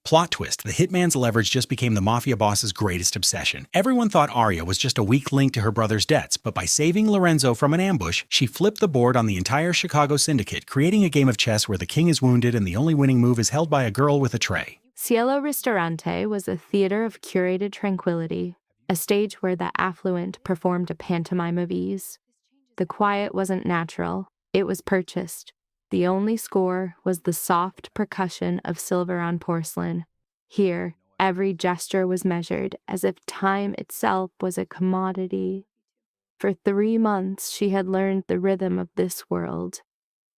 Plot twist, the hitman's leverage just became the Mafia boss's greatest obsession. Everyone thought Arya was just a weak link to her brother's debts, but by saving Lorenzo from an ambush, she flipped the board on the entire Chicago syndicate, creating a game of chess where the king is wounded and the only winning move is held by a girl with a tray. Cielo Ristorante was a theater of curated tranquility, a stage where the affluent performed a pantomime of ease. The quiet wasn't natural, it was purchased. The only score was the soft percussion of silver on porcelain. Here, every gesture was measured, as if time itself was a commodity. For 3 months she had learned the rhythm of this world.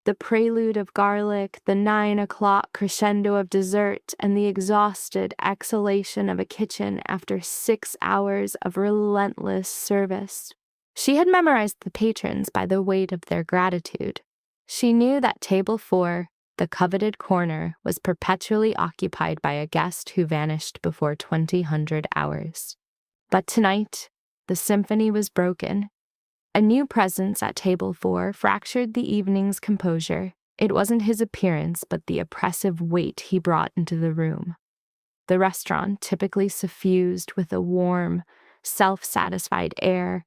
The prelude of garlic, the 9 o'clock crescendo of dessert, and the exhausted exhalation of a kitchen after 6 hours of relentless service. She had memorized the patrons by the weight of their gratitude. She knew that table 4, the coveted corner, was perpetually occupied by a guest who vanished before 2000 hours. But tonight, the symphony was broken. A new presence at table 4 fractured the evening's composure. It wasn't his appearance, but the oppressive weight he brought into the room. The restaurant, typically suffused with a warm, self-satisfied air,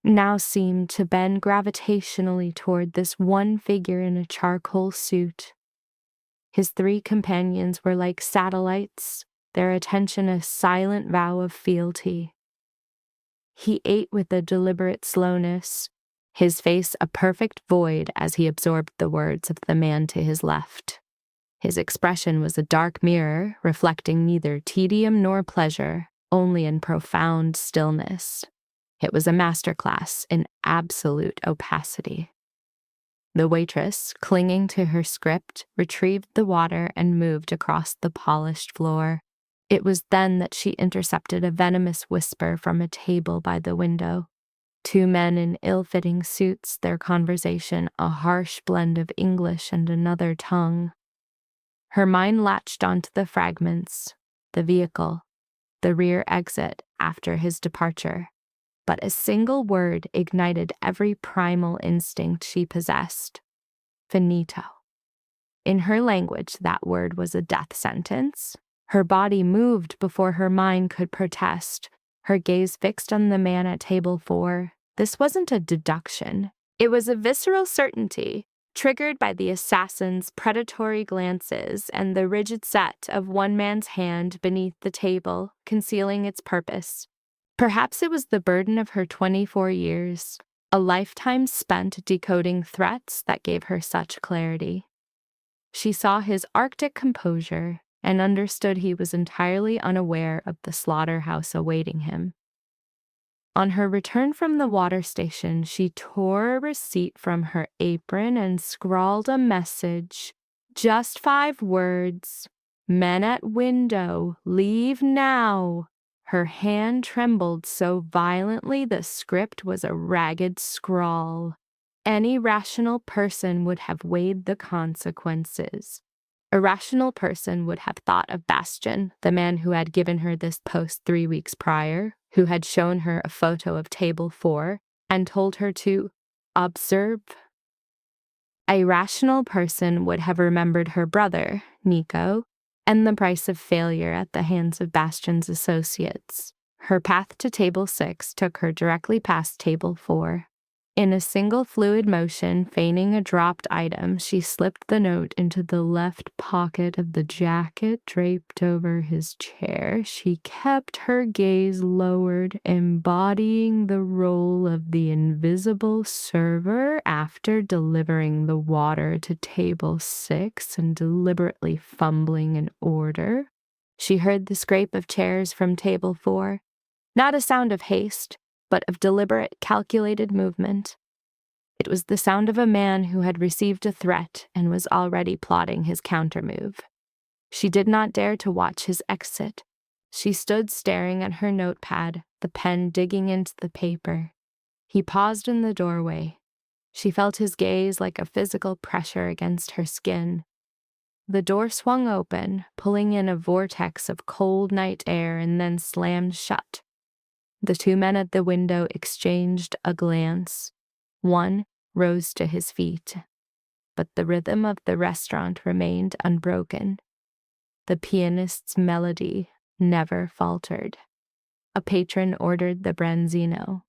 now seemed to bend gravitationally toward this one figure in a charcoal suit. His 3 companions were like satellites, their attention a silent vow of fealty. He ate with a deliberate slowness, his face a perfect void as he absorbed the words of the man to his left. His expression was a dark mirror, reflecting neither tedium nor pleasure, only in profound stillness. It was a masterclass in absolute opacity. The waitress, clinging to her script, retrieved the water and moved across the polished floor. It was then that she intercepted a venomous whisper from a table by the window. 2 men in ill-fitting suits, their conversation a harsh blend of English and another tongue. Her mind latched onto the fragments, the vehicle, the rear exit after his departure. But a single word ignited every primal instinct she possessed. Finito. In her language, that word was a death sentence. Her body moved before her mind could protest, her gaze fixed on the man at table 4. This wasn't a deduction. It was a visceral certainty, triggered by the assassin's predatory glances and the rigid set of one man's hand beneath the table, concealing its purpose. Perhaps it was the burden of her 24 years, a lifetime spent decoding threats that gave her such clarity. She saw his arctic composure and understood he was entirely unaware of the slaughterhouse awaiting him. On her return from the water station, she tore a receipt from her apron and scrawled a message. Just 5 words. Men at window, leave now. Her hand trembled so violently the script was a ragged scrawl. Any rational person would have weighed the consequences. A rational person would have thought of Bastian, the man who had given her this post 3 weeks prior, who had shown her a photo of table 4 and told her to observe. A rational person would have remembered her brother, Nico, and the price of failure at the hands of Bastian's associates. Her path to table 6 took her directly past table 4. In a single fluid motion, feigning a dropped item, she slipped the note into the left pocket of the jacket draped over his chair. She kept her gaze lowered, embodying the role of the invisible server after delivering the water to table 6 and deliberately fumbling an order. She heard the scrape of chairs from table 4, not a sound of haste, but of deliberate, calculated movement. It was the sound of a man who had received a threat and was already plotting his countermove. She did not dare to watch his exit. She stood staring at her notepad, the pen digging into the paper. He paused in the doorway. She felt his gaze like a physical pressure against her skin. The door swung open, pulling in a vortex of cold night air, and then slammed shut. The 2 men at the window exchanged a glance. One rose to his feet, but the rhythm of the restaurant remained unbroken. The pianist's melody never faltered. A patron ordered the branzino.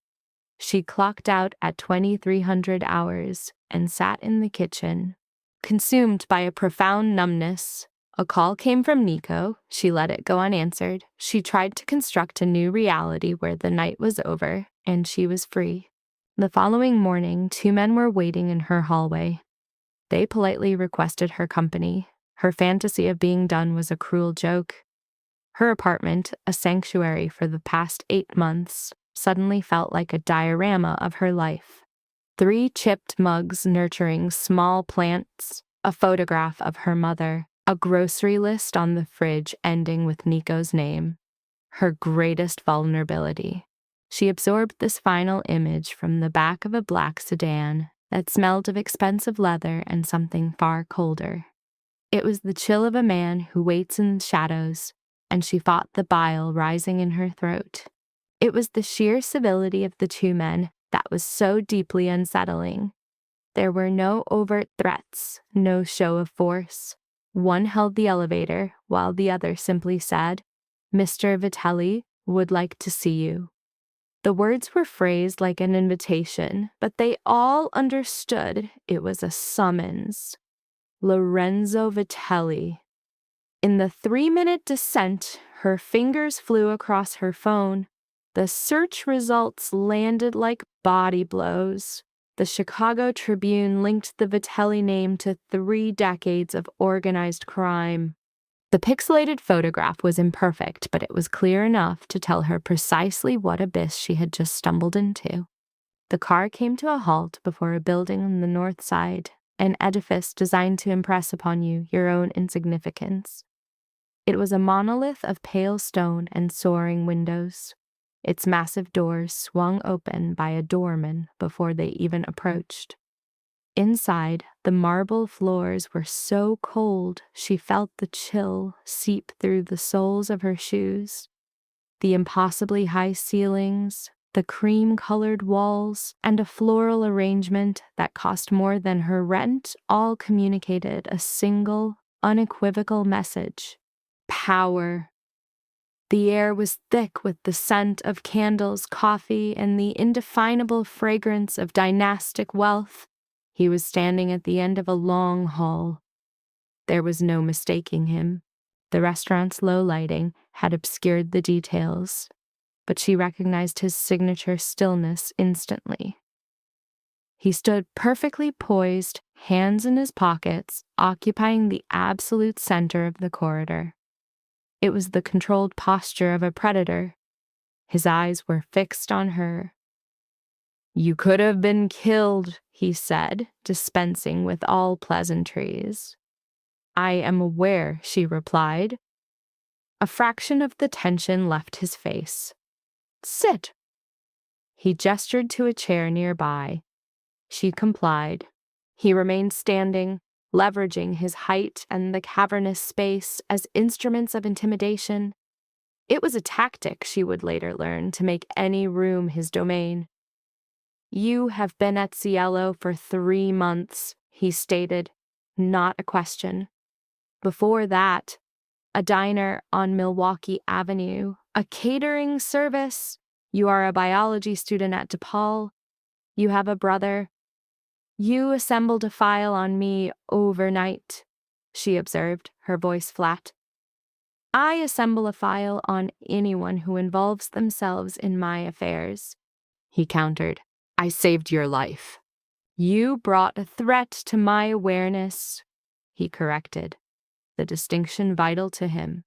She clocked out at 2300 hours and sat in the kitchen, consumed by a profound numbness. A call came from Nico. She let it go unanswered. She tried to construct a new reality where the night was over and she was free. The following morning, 2 men were waiting in her hallway. They politely requested her company. Her fantasy of being done was a cruel joke. Her apartment, a sanctuary for the past 8 months, suddenly felt like a diorama of her life. 3 chipped mugs nurturing small plants, a photograph of her mother, a grocery list on the fridge ending with Nico's name. Her greatest vulnerability. She absorbed this final image from the back of a black sedan that smelled of expensive leather and something far colder. It was the chill of a man who waits in the shadows, and she fought the bile rising in her throat. It was the sheer civility of the 2 men that was so deeply unsettling. There were no overt threats, no show of force. One held the elevator, while the other simply said, "Mr. Vitelli would like to see you." The words were phrased like an invitation, but they all understood it was a summons. Lorenzo Vitelli. In the 3-minute descent, her fingers flew across her phone. The search results landed like body blows. The Chicago Tribune linked the Vitelli name to 3 decades of organized crime. The pixelated photograph was imperfect, but it was clear enough to tell her precisely what abyss she had just stumbled into. The car came to a halt before a building on the north side, an edifice designed to impress upon you your own insignificance. It was a monolith of pale stone and soaring windows. Its massive doors swung open by a doorman before they even approached. Inside, the marble floors were so cold she felt the chill seep through the soles of her shoes. The impossibly high ceilings, the cream-colored walls, and a floral arrangement that cost more than her rent all communicated a single, unequivocal message: power. The air was thick with the scent of candles, coffee, and the indefinable fragrance of dynastic wealth. He was standing at the end of a long hall. There was no mistaking him. The restaurant's low lighting had obscured the details, but she recognized his signature stillness instantly. He stood perfectly poised, hands in his pockets, occupying the absolute center of the corridor. It was the controlled posture of a predator. His eyes were fixed on her. "You could have been killed," he said, dispensing with all pleasantries. "I am aware," she replied. A fraction of the tension left his face. "Sit." He gestured to a chair nearby. She complied. He remained standing, leveraging his height and the cavernous space as instruments of intimidation. It was a tactic, she would later learn, to make any room his domain. "You have been at Cielo for 3 months, he stated, not a question. Before that, a diner on Milwaukee Avenue, a catering service. You are a biology student at DePaul. You have a brother. You assembled a file on me overnight," she observed, her voice flat. "I assemble a file on anyone who involves themselves in my affairs," he countered. "I saved your life." "You brought a threat to my awareness," he corrected, the distinction vital to him.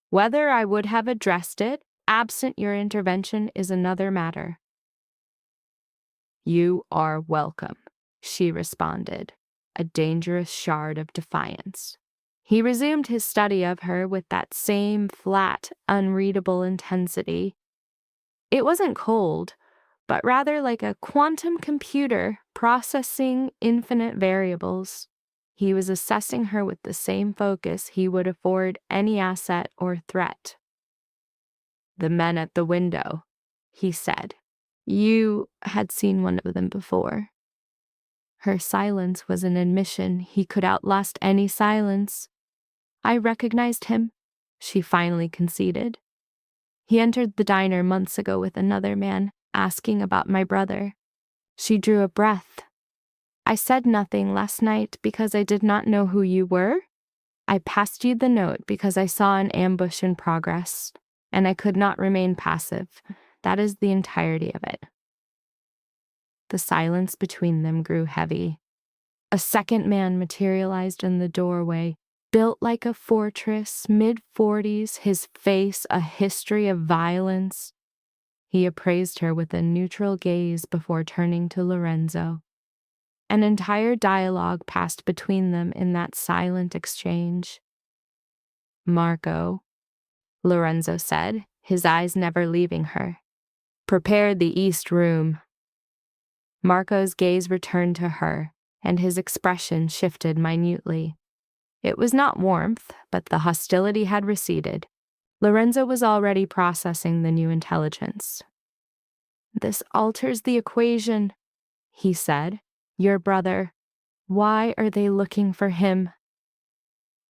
"Whether I would have addressed it, absent your intervention, is another matter." "You are welcome," she responded, a dangerous shard of defiance. He resumed his study of her with that same flat, unreadable intensity. It wasn't cold, but rather like a quantum computer processing infinite variables. He was assessing her with the same focus he would afford any asset or threat. "The men at the window," he said. "You had seen one of them before." Her silence was an admission he could outlast any silence. I recognized him, she finally conceded. He entered the diner months ago with another man, asking about my brother. She drew a breath. I said nothing last night because I did not know who you were. I passed you the note because I saw an ambush in progress, and I could not remain passive. That is the entirety of it. The silence between them grew heavy. A second man materialized in the doorway, built like a fortress, mid-40s, his face a history of violence. He appraised her with a neutral gaze before turning to Lorenzo. An entire dialogue passed between them in that silent exchange. "Marco," Lorenzo said, his eyes never leaving her. "Prepare the East Room." Marco's gaze returned to her, and his expression shifted minutely. It was not warmth, but the hostility had receded. Lorenzo was already processing the new intelligence. "This alters the equation," he said. "Your brother. Why are they looking for him?"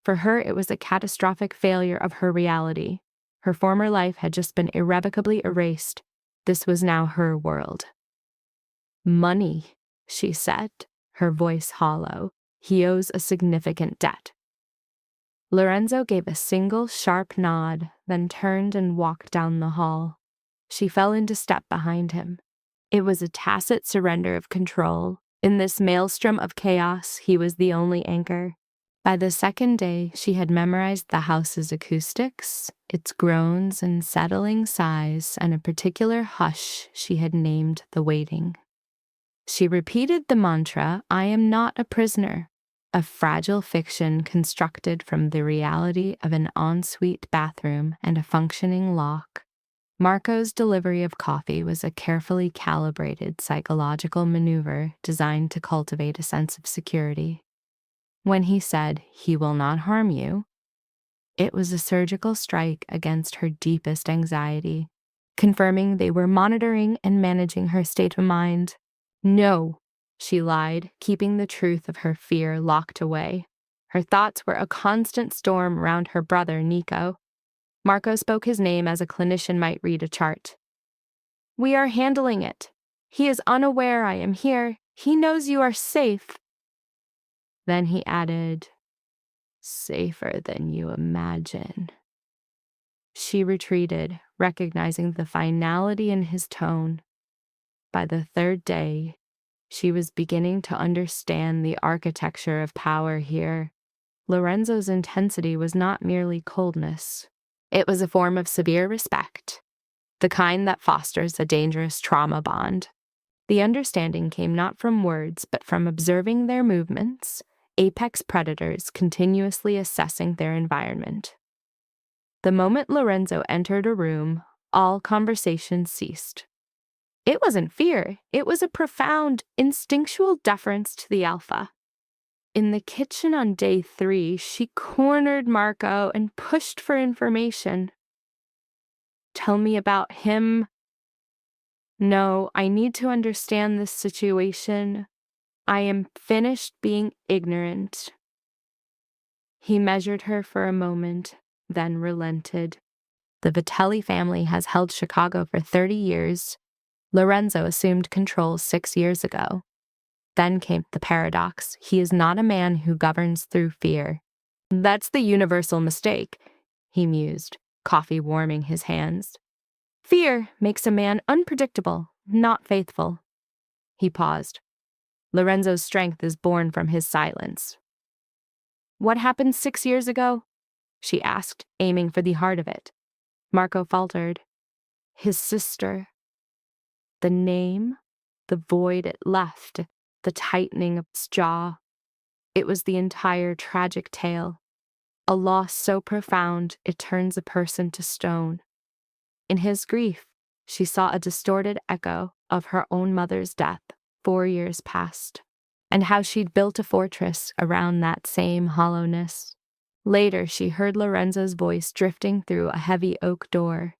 For her, it was a catastrophic failure of her reality. Her former life had just been irrevocably erased. This was now her world. "Money," she said, her voice hollow. "He owes a significant debt." Lorenzo gave a single sharp nod, then turned and walked down the hall. She fell into step behind him. It was a tacit surrender of control. In this maelstrom of chaos, he was the only anchor. By the second day, she had memorized the house's acoustics, its groans and settling sighs, and a particular hush she had named the waiting. She repeated the mantra, "I am not a prisoner," a fragile fiction constructed from the reality of an ensuite bathroom and a functioning lock. Marco's delivery of coffee was a carefully calibrated psychological maneuver designed to cultivate a sense of security. When he said, "He will not harm you," it was a surgical strike against her deepest anxiety, confirming they were monitoring and managing her state of mind. "No," she lied, keeping the truth of her fear locked away. Her thoughts were a constant storm around her brother, Nico. Marco spoke his name as a clinician might read a chart. "We are handling it. He is unaware I am here. He knows you are safe." Then he added, "Safer than you imagine." She retreated, recognizing the finality in his tone. By the third day, she was beginning to understand the architecture of power here. Lorenzo's intensity was not merely coldness. It was a form of severe respect, the kind that fosters a dangerous trauma bond. The understanding came not from words, but from observing their movements, apex predators continuously assessing their environment. The moment Lorenzo entered a room, all conversation ceased. It wasn't fear, it was a profound, instinctual deference to the alpha. In the kitchen on day 3, she cornered Marco and pushed for information. "Tell me about him." "No, I need to understand this situation. I am finished being ignorant." He measured her for a moment, then relented. The Vitelli family has held Chicago for 30 years. Lorenzo assumed control 6 years ago. Then came the paradox. He is not a man who governs through fear. "That's the universal mistake," he mused, coffee warming his hands. "Fear makes a man unpredictable, not faithful." He paused. Lorenzo's strength is born from his silence. "What happened 6 years ago?" she asked, aiming for the heart of it. Marco faltered. "His sister." The name, the void it left, the tightening of its jaw. It was the entire tragic tale. A loss so profound it turns a person to stone. In his grief, she saw a distorted echo of her own mother's death 4 years past, and how she'd built a fortress around that same hollowness. Later, she heard Lorenzo's voice drifting through a heavy oak door.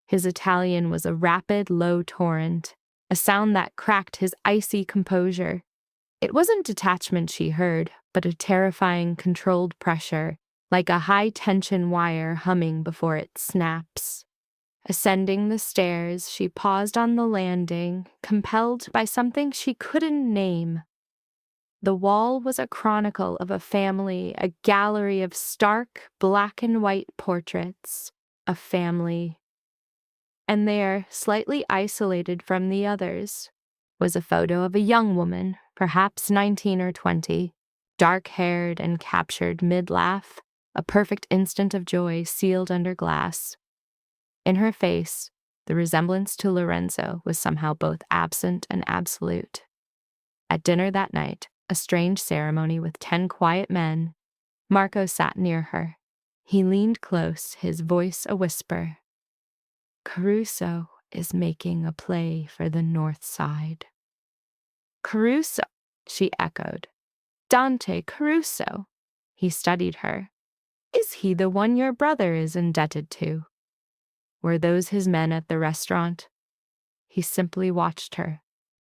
His Italian was a rapid, low torrent, a sound that cracked his icy composure. It wasn't detachment she heard, but a terrifying, controlled pressure, like a high-tension wire humming before it snaps. Ascending the stairs, she paused on the landing, compelled by something she couldn't name. The wall was a chronicle of a family, a gallery of stark black and white portraits. A family. And there, slightly isolated from the others, was a photo of a young woman, perhaps 19 or 20, dark-haired and captured mid-laugh, a perfect instant of joy sealed under glass. In her face, the resemblance to Lorenzo was somehow both absent and absolute. At dinner that night, a strange ceremony with 10 quiet men, Marco sat near her. He leaned close, his voice a whisper. Caruso is making a play for the North Side. Caruso, she echoed. Dante Caruso. He studied her. Is he the one your brother is indebted to? Were those his men at the restaurant? He simply watched her.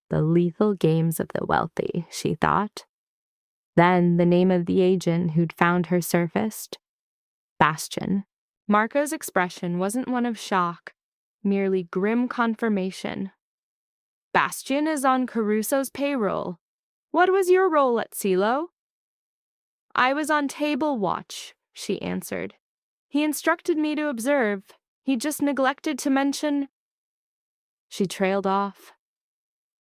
The lethal games of the wealthy, she thought. Then the name of the agent who'd found her surfaced. Bastian. Marco's expression wasn't one of shock, merely grim confirmation. Bastian is on Caruso's payroll. What was your role at CeeLo? I was on table watch, she answered. He instructed me to observe. He just neglected to mention. She trailed off.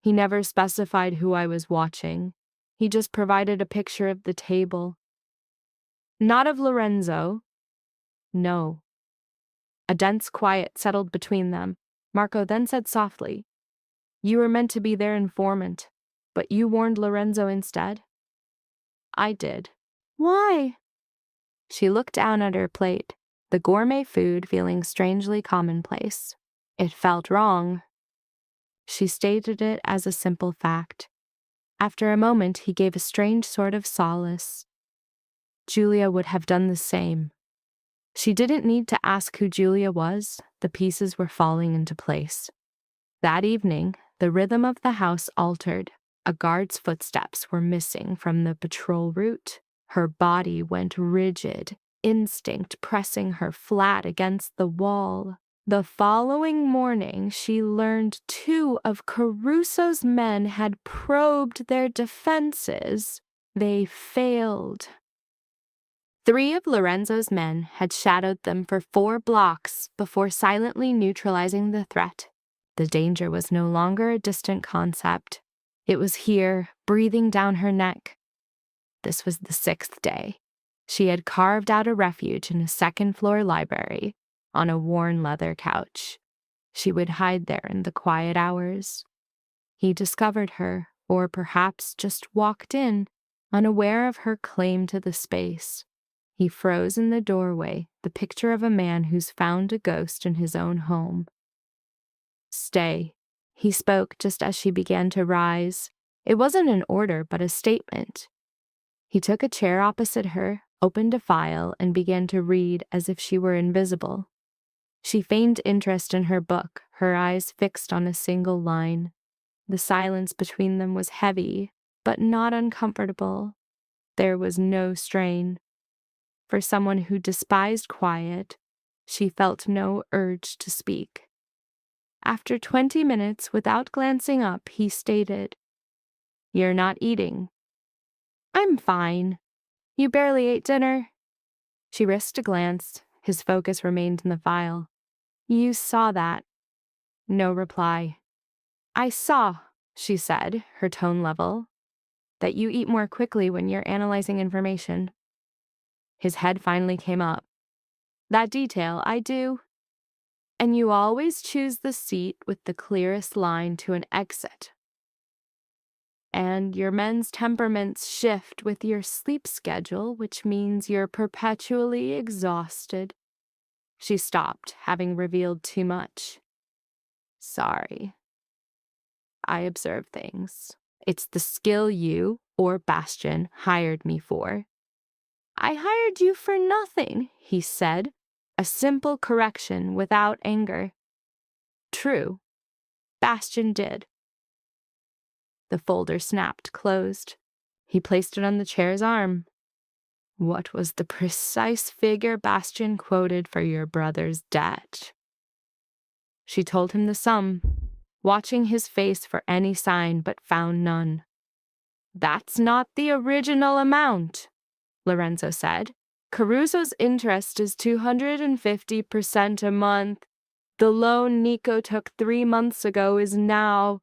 He never specified who I was watching. He just provided a picture of the table. Not of Lorenzo. No. A dense quiet settled between them. Marco then said softly, You were meant to be their informant, but you warned Lorenzo instead? I did. Why? She looked down at her plate, the gourmet food feeling strangely commonplace. It felt wrong. She stated it as a simple fact. After a moment, he gave a strange sort of solace. Julia would have done the same. She didn't need to ask who Julia was. The pieces were falling into place. That evening, the rhythm of the house altered. A guard's footsteps were missing from the patrol route. Her body went rigid, instinct pressing her flat against the wall. The following morning, she learned 2 of Caruso's men had probed their defenses. They failed. 3 of Lorenzo's men had shadowed them for 4 blocks before silently neutralizing the threat. The danger was no longer a distant concept. It was here, breathing down her neck. This was the 6th day. She had carved out a refuge in a second-floor library on a worn leather couch. She would hide there in the quiet hours. He discovered her, or perhaps just walked in, unaware of her claim to the space. He froze in the doorway, the picture of a man who's found a ghost in his own home. Stay, he spoke just as she began to rise. It wasn't an order, but a statement. He took a chair opposite her, opened a file, and began to read as if she were invisible. She feigned interest in her book, her eyes fixed on a single line. The silence between them was heavy, but not uncomfortable. There was no strain. For someone who despised quiet, she felt no urge to speak. After 20 minutes, without glancing up, he stated, You're not eating. I'm fine. You barely ate dinner. She risked a glance. His focus remained in the file. You saw that. No reply. I saw, she said, her tone level, that you eat more quickly when you're analyzing information. His head finally came up. That detail, I do. And you always choose the seat with the clearest line to an exit. And your men's temperaments shift with your sleep schedule, which means you're perpetually exhausted. She stopped, having revealed too much. Sorry. I observe things. It's the skill you, or Bastian, hired me for. I hired you for nothing, he said. A simple correction without anger. True. Bastian did. The folder snapped closed. He placed it on the chair's arm. What was the precise figure Bastian quoted for your brother's debt? She told him the sum, watching his face for any sign but found none. That's not the original amount, Lorenzo said. Caruso's interest is 250% a month. The loan Nico took 3 months ago is now.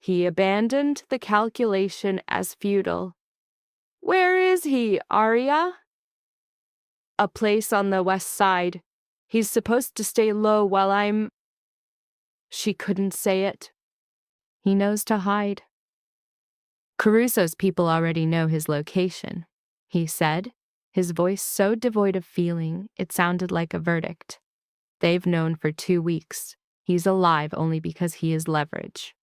He abandoned the calculation as futile. Where is he, Arya? A place on the west side. He's supposed to stay low while I'm... She couldn't say it. He knows to hide. Caruso's people already know his location, he said, his voice so devoid of feeling it sounded like a verdict. They've known for 2 weeks. He's alive only because he is leverage.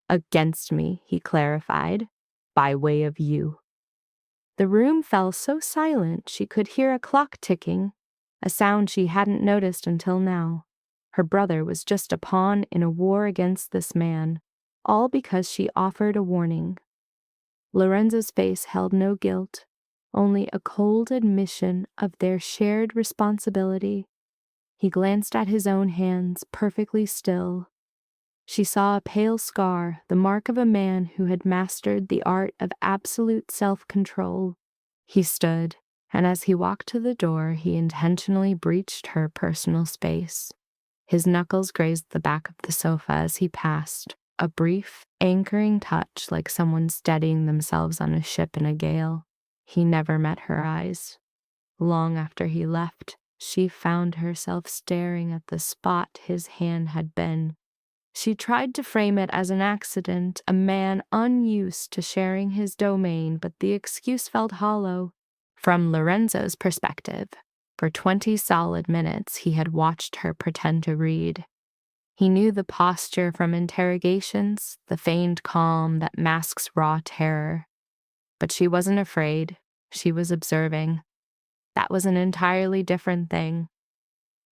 Against me, he clarified, by way of you. The room fell so silent she could hear a clock ticking, a sound she hadn't noticed until now. Her brother was just a pawn in a war against this man, all because she offered a warning. Lorenzo's face held no guilt, only a cold admission of their shared responsibility. He glanced at his own hands, perfectly still. She saw a pale scar, the mark of a man who had mastered the art of absolute self-control. He stood, and as he walked to the door, he intentionally breached her personal space. His knuckles grazed the back of the sofa as he passed, a brief, anchoring touch like someone steadying themselves on a ship in a gale. He never met her eyes. Long after he left, she found herself staring at the spot his hand had been. She tried to frame it as an accident, a man unused to sharing his domain, but the excuse felt hollow. From Lorenzo's perspective, for 20 solid minutes he had watched her pretend to read. He knew the posture from interrogations, the feigned calm that masks raw terror. But she wasn't afraid. She was observing. That was an entirely different thing.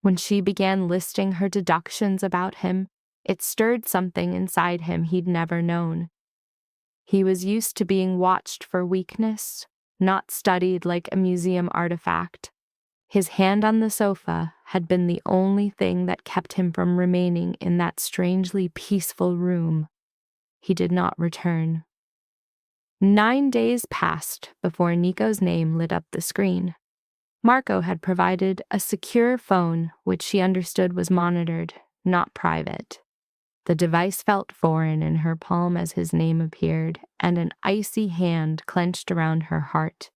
When she began listing her deductions about him, it stirred something inside him he'd never known. He was used to being watched for weakness, not studied like a museum artifact. His hand on the sofa had been the only thing that kept him from remaining in that strangely peaceful room. He did not return. 9 days passed before Nico's name lit up the screen. Marco had provided a secure phone, which she understood was monitored, not private. The device felt foreign in her palm as his name appeared, and an icy hand clenched around her heart.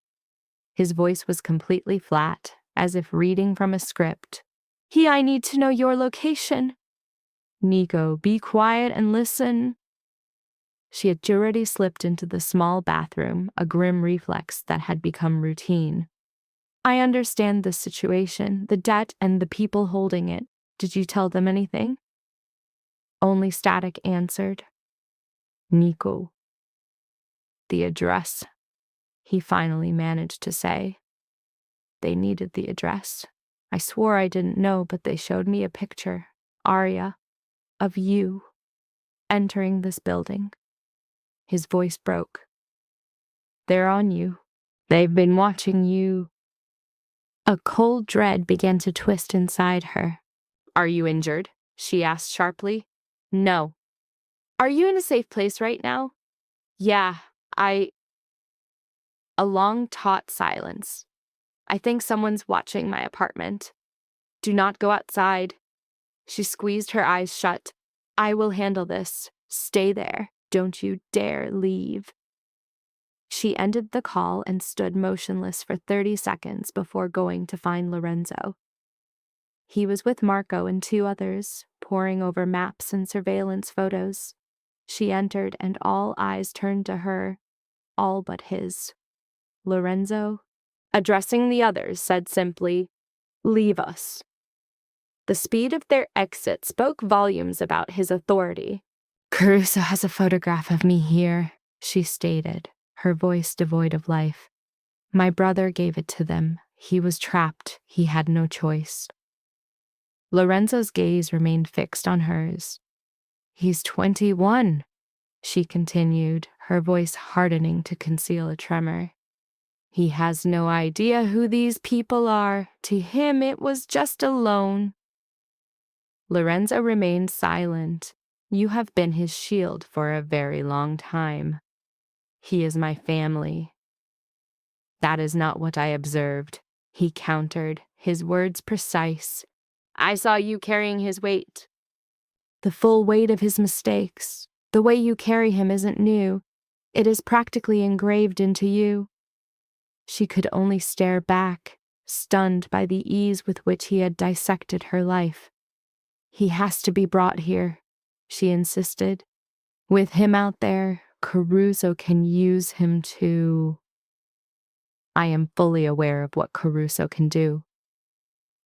His voice was completely flat, as if reading from a script. I need to know your location. Nico, be quiet and listen. She had already slipped into the small bathroom, a grim reflex that had become routine. I understand the situation, the debt and the people holding it. Did you tell them anything? Only static answered. Nico. The address, he finally managed to say. They needed the address. I swore I didn't know, but they showed me a picture, Arya, of you, entering this building. His voice broke. They're on you. They've been watching you. A cold dread began to twist inside her. Are you injured? She asked sharply. No. Are you in a safe place right now? Yeah, A long, taut silence. I think someone's watching my apartment. Do not go outside. She squeezed her eyes shut. I will handle this. Stay there. Don't you dare leave. She ended the call and stood motionless for 30 seconds before going to find Lorenzo. He was with Marco and 2 others, poring over maps and surveillance photos. She entered and all eyes turned to her, all but his. Lorenzo, addressing the others, said simply, Leave us. The speed of their exit spoke volumes about his authority. Caruso has a photograph of me here, she stated, her voice devoid of life. My brother gave it to them. He was trapped. He had no choice. Lorenzo's gaze remained fixed on hers. He's 21, she continued, her voice hardening to conceal a tremor. He has no idea who these people are. To him, it was just a loan. Lorenzo remained silent. You have been his shield for a very long time. He is my family. That is not what I observed, he countered, his words precise. I saw you carrying his weight. The full weight of his mistakes. The way you carry him isn't new. It is practically engraved into you. She could only stare back, stunned by the ease with which he had dissected her life. He has to be brought here, she insisted. With him out there, Caruso can use him to... I am fully aware of what Caruso can do.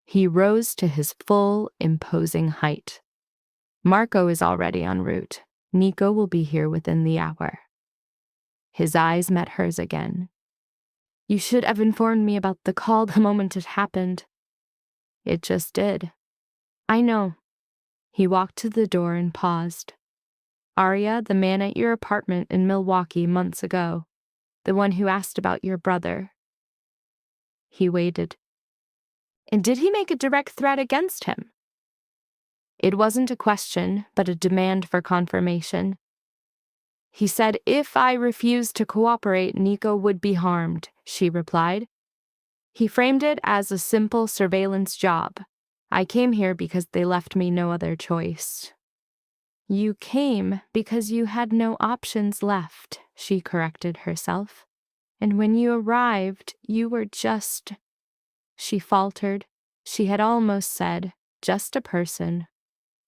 He rose to his full, imposing height. Marco is already en route. Nico will be here within the hour. His eyes met hers again. You should have informed me about the call the moment it happened. It just did. I know. He walked to the door and paused. Arya, the man at your apartment in Milwaukee months ago, the one who asked about your brother. He waited. And did he make a direct threat against him? It wasn't a question, but a demand for confirmation. He said if I refused to cooperate, Nico would be harmed, she replied. He framed it as a simple surveillance job. I came here because they left me no other choice. You came because you had no options left, she corrected herself. And when you arrived, you were just... She faltered. She had almost said, just a person.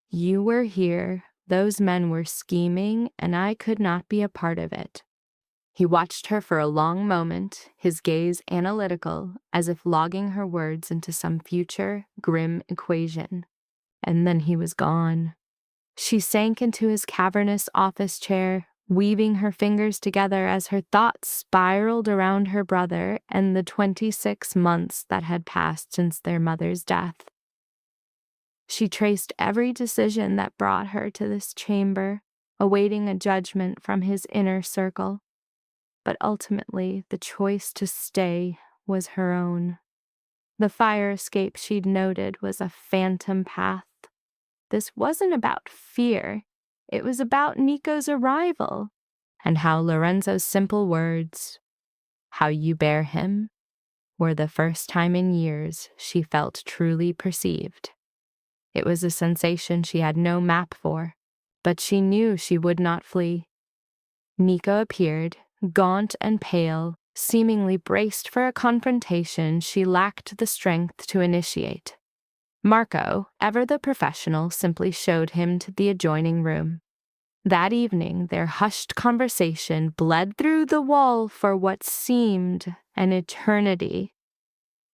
You were here, those men were scheming, and I could not be a part of it. He watched her for a long moment, his gaze analytical, as if logging her words into some future, grim equation. And then he was gone. She sank into his cavernous office chair, weaving her fingers together as her thoughts spiraled around her brother and the 26 months that had passed since their mother's death. She traced every decision that brought her to this chamber, awaiting a judgment from his inner circle. But ultimately, the choice to stay was her own. The fire escape she'd noted was a phantom path. This wasn't about fear. It was about Nico's arrival, and how Lorenzo's simple words, "How you bear him," were the first time in years she felt truly perceived. It was a sensation she had no map for, but she knew she would not flee. Nico appeared, gaunt and pale, seemingly braced for a confrontation she lacked the strength to initiate. Marco, ever the professional, simply showed him to the adjoining room. That evening, their hushed conversation bled through the wall for what seemed an eternity.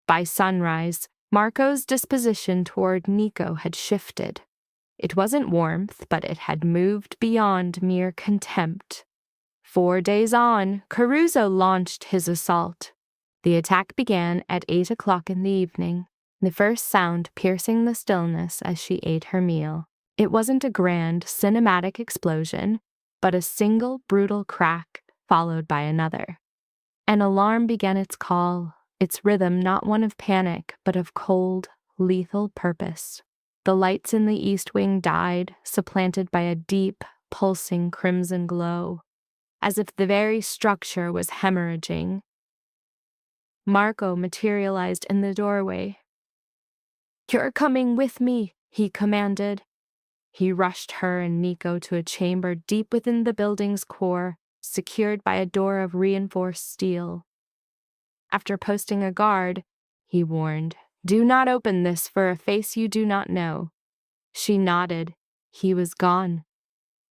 By sunrise, Marco's disposition toward Nico had shifted. It wasn't warmth, but it had moved beyond mere contempt. 4 days on, Caruso launched his assault. The attack began at 8 o'clock in the evening, the first sound piercing the stillness as she ate her meal. It wasn't a grand, cinematic explosion, but a single brutal crack, followed by another. An alarm began its call, its rhythm not one of panic, but of cold, lethal purpose. The lights in the east wing died, supplanted by a deep, pulsing crimson glow, as if the very structure was hemorrhaging. Marco materialized in the doorway. "You're coming with me," he commanded. He rushed her and Nico to a chamber deep within the building's core, secured by a door of reinforced steel. After posting a guard, he warned, "Do not open this for a face you do not know." She nodded. He was gone.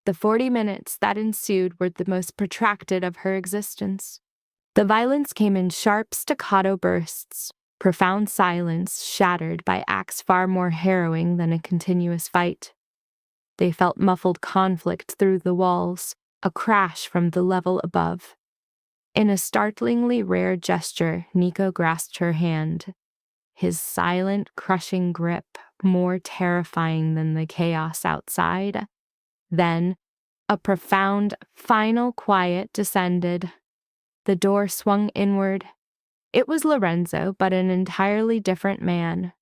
The 40 minutes that ensued were the most protracted of her existence. The violence came in sharp staccato bursts, profound silence shattered by acts far more harrowing than a continuous fight. They felt muffled conflict through the walls, a crash from the level above. In a startlingly rare gesture, Nico grasped her hand, his silent, crushing grip more terrifying than the chaos outside. Then, a profound, final quiet descended. The door swung inward, It was Lorenzo, but an entirely different man.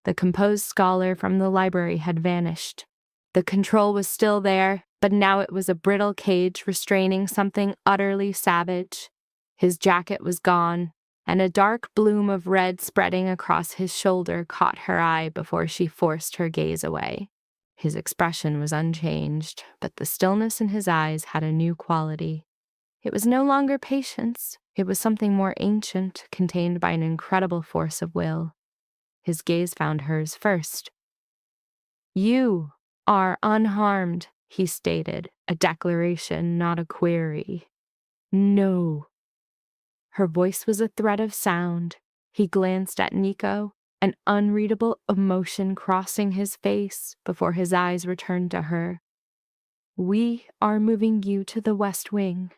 The composed scholar from the library had vanished. The control was still there, but now it was a brittle cage restraining something utterly savage. His jacket was gone, and a dark bloom of red spreading across his shoulder caught her eye before she forced her gaze away. His expression was unchanged, but the stillness in his eyes had a new quality. It was no longer patience. It was something more ancient, contained by an incredible force of will. His gaze found hers first. "You are unharmed," he stated, a declaration, not a query. "No." Her voice was a thread of sound. He glanced at Nico, an unreadable emotion crossing his face before his eyes returned to her. "We are moving you to the West Wing."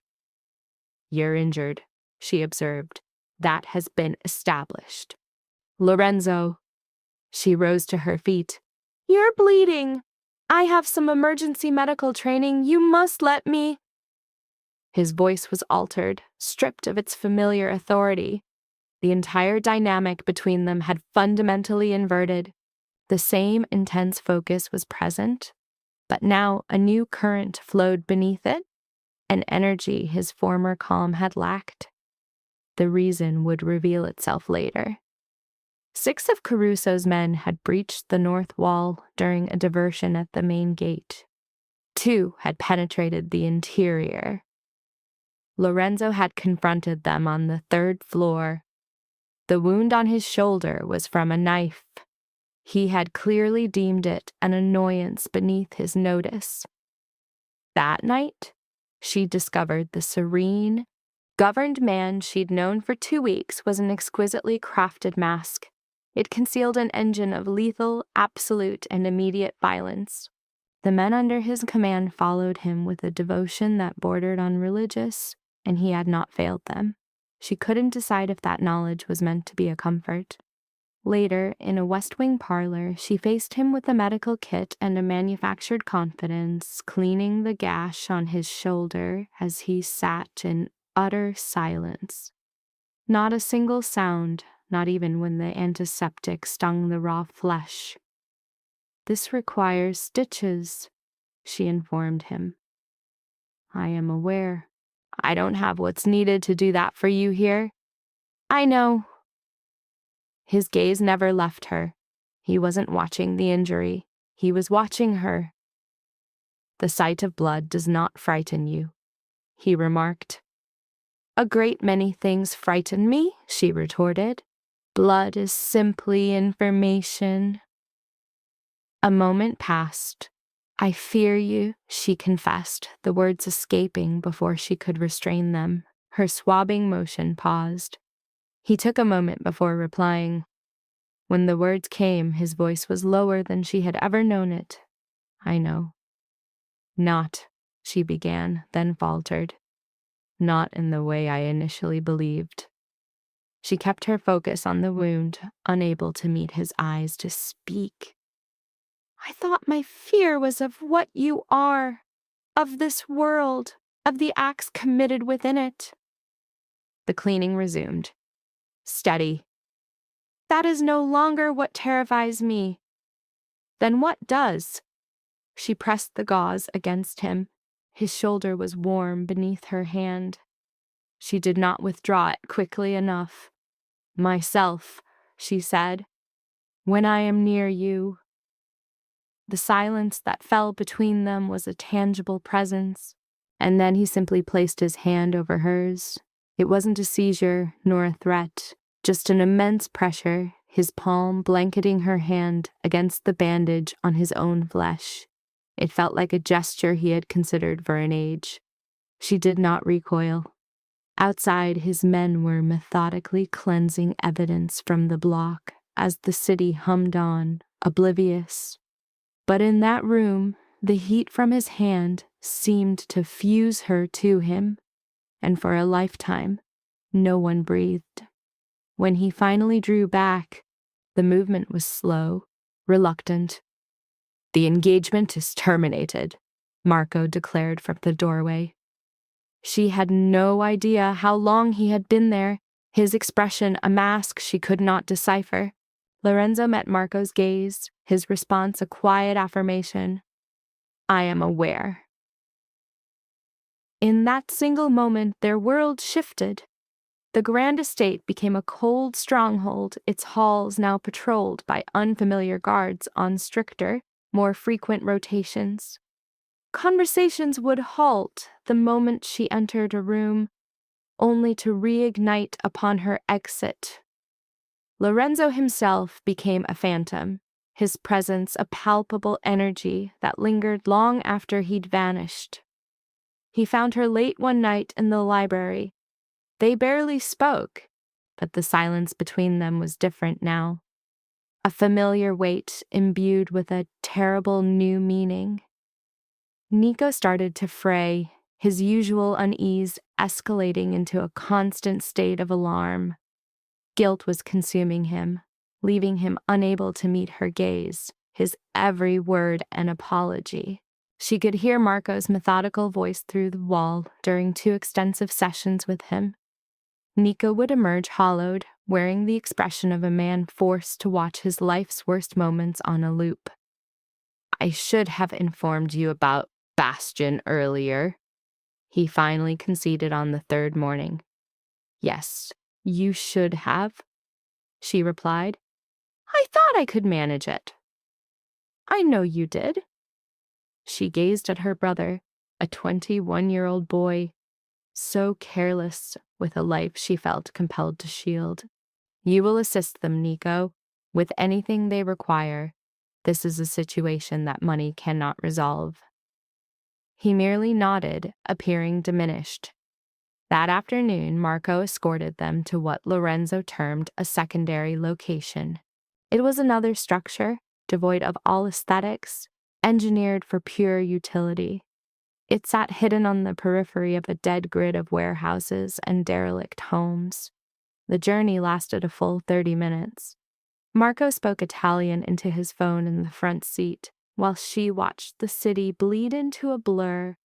"You're injured," she observed. "That has been established." "Lorenzo." She rose to her feet. "You're bleeding. I have some emergency medical training. You must let me." His voice was altered, stripped of its familiar authority. The entire dynamic between them had fundamentally inverted. The same intense focus was present, but now a new current flowed beneath it, an energy his former calm had lacked. The reason would reveal itself later. 6 of Caruso's men had breached the north wall during a diversion at the main gate. 2 had penetrated the interior. Lorenzo had confronted them on the 3rd floor. The wound on his shoulder was from a knife. He had clearly deemed it an annoyance beneath his notice. That night, she discovered the serene, governed man she'd known for 2 weeks was an exquisitely crafted mask. It concealed an engine of lethal, absolute, and immediate violence. The men under his command followed him with a devotion that bordered on religious, and he had not failed them. She couldn't decide if that knowledge was meant to be a comfort. Later, in a West Wing parlor, she faced him with a medical kit and a manufactured confidence, cleaning the gash on his shoulder as he sat in utter silence. Not a single sound, not even when the antiseptic stung the raw flesh. "This requires stitches," she informed him. "I am aware. I don't have what's needed to do that for you here." "I know." His gaze never left her. He wasn't watching the injury. He was watching her. "The sight of blood does not frighten you," he remarked. "A great many things frighten me," she retorted. "Blood is simply information." A moment passed. "I fear you," she confessed, the words escaping before she could restrain them. Her swabbing motion paused. He took a moment before replying. When the words came, his voice was lower than she had ever known it. "I know." "Not," she began, then faltered. "Not in the way I initially believed." She kept her focus on the wound, unable to meet his eyes to speak. "I thought my fear was of what you are, of this world, of the acts committed within it." The cleaning resumed. "Steady." "That is no longer what terrifies me." "Then what does?" She pressed the gauze against him. His shoulder was warm beneath her hand. She did not withdraw it quickly enough. "Myself," she said, "when I am near you." The silence that fell between them was a tangible presence, and then he simply placed his hand over hers. It wasn't a seizure, nor a threat, just an immense pressure, his palm blanketing her hand against the bandage on his own flesh. It felt like a gesture he had considered for an age. She did not recoil. Outside, his men were methodically cleansing evidence from the block as the city hummed on, oblivious. But in that room, the heat from his hand seemed to fuse her to him, and for a lifetime, no one breathed. When he finally drew back, the movement was slow, reluctant. "The engagement is terminated," Marco declared from the doorway. She had no idea how long he had been there. his expression a mask she could not decipher. Lorenzo met Marco's gaze, his response a quiet affirmation. I am aware. In that single moment, their world shifted. The grand estate became a cold stronghold, its halls now patrolled by unfamiliar guards on stricter, more frequent rotations. Conversations would halt the moment she entered a room, only to reignite upon her exit. Lorenzo himself became a phantom, his presence a palpable energy that lingered long after he'd vanished. He found her late one night in the library. They barely spoke, but the silence between them was different now. A familiar weight imbued with a terrible new meaning. Nico started to fray, his usual unease escalating into a constant state of alarm. Guilt was consuming him, leaving him unable to meet her gaze, his every word an apology. She could hear Marco's methodical voice through the wall during 2 extensive sessions with him. Nico would emerge hollowed, wearing the expression of a man forced to watch his life's worst moments on a loop. I should have informed you about Bastion earlier, he finally conceded on the 3rd morning. Yes, you should have, she replied. I thought I could manage it. I know you did. She gazed at her brother, a 21-year-old boy, so careless with a life she felt compelled to shield. You will assist them, Nico, with anything they require. This is a situation that money cannot resolve. He merely nodded, appearing diminished. That afternoon, Marco escorted them to what Lorenzo termed a secondary location. It was another structure, devoid of all aesthetics, engineered for pure utility. It sat hidden on the periphery of a dead grid of warehouses and derelict homes. The journey lasted a full 30 minutes. Marco spoke Italian into his phone in the front seat, while she watched the city bleed into a blur,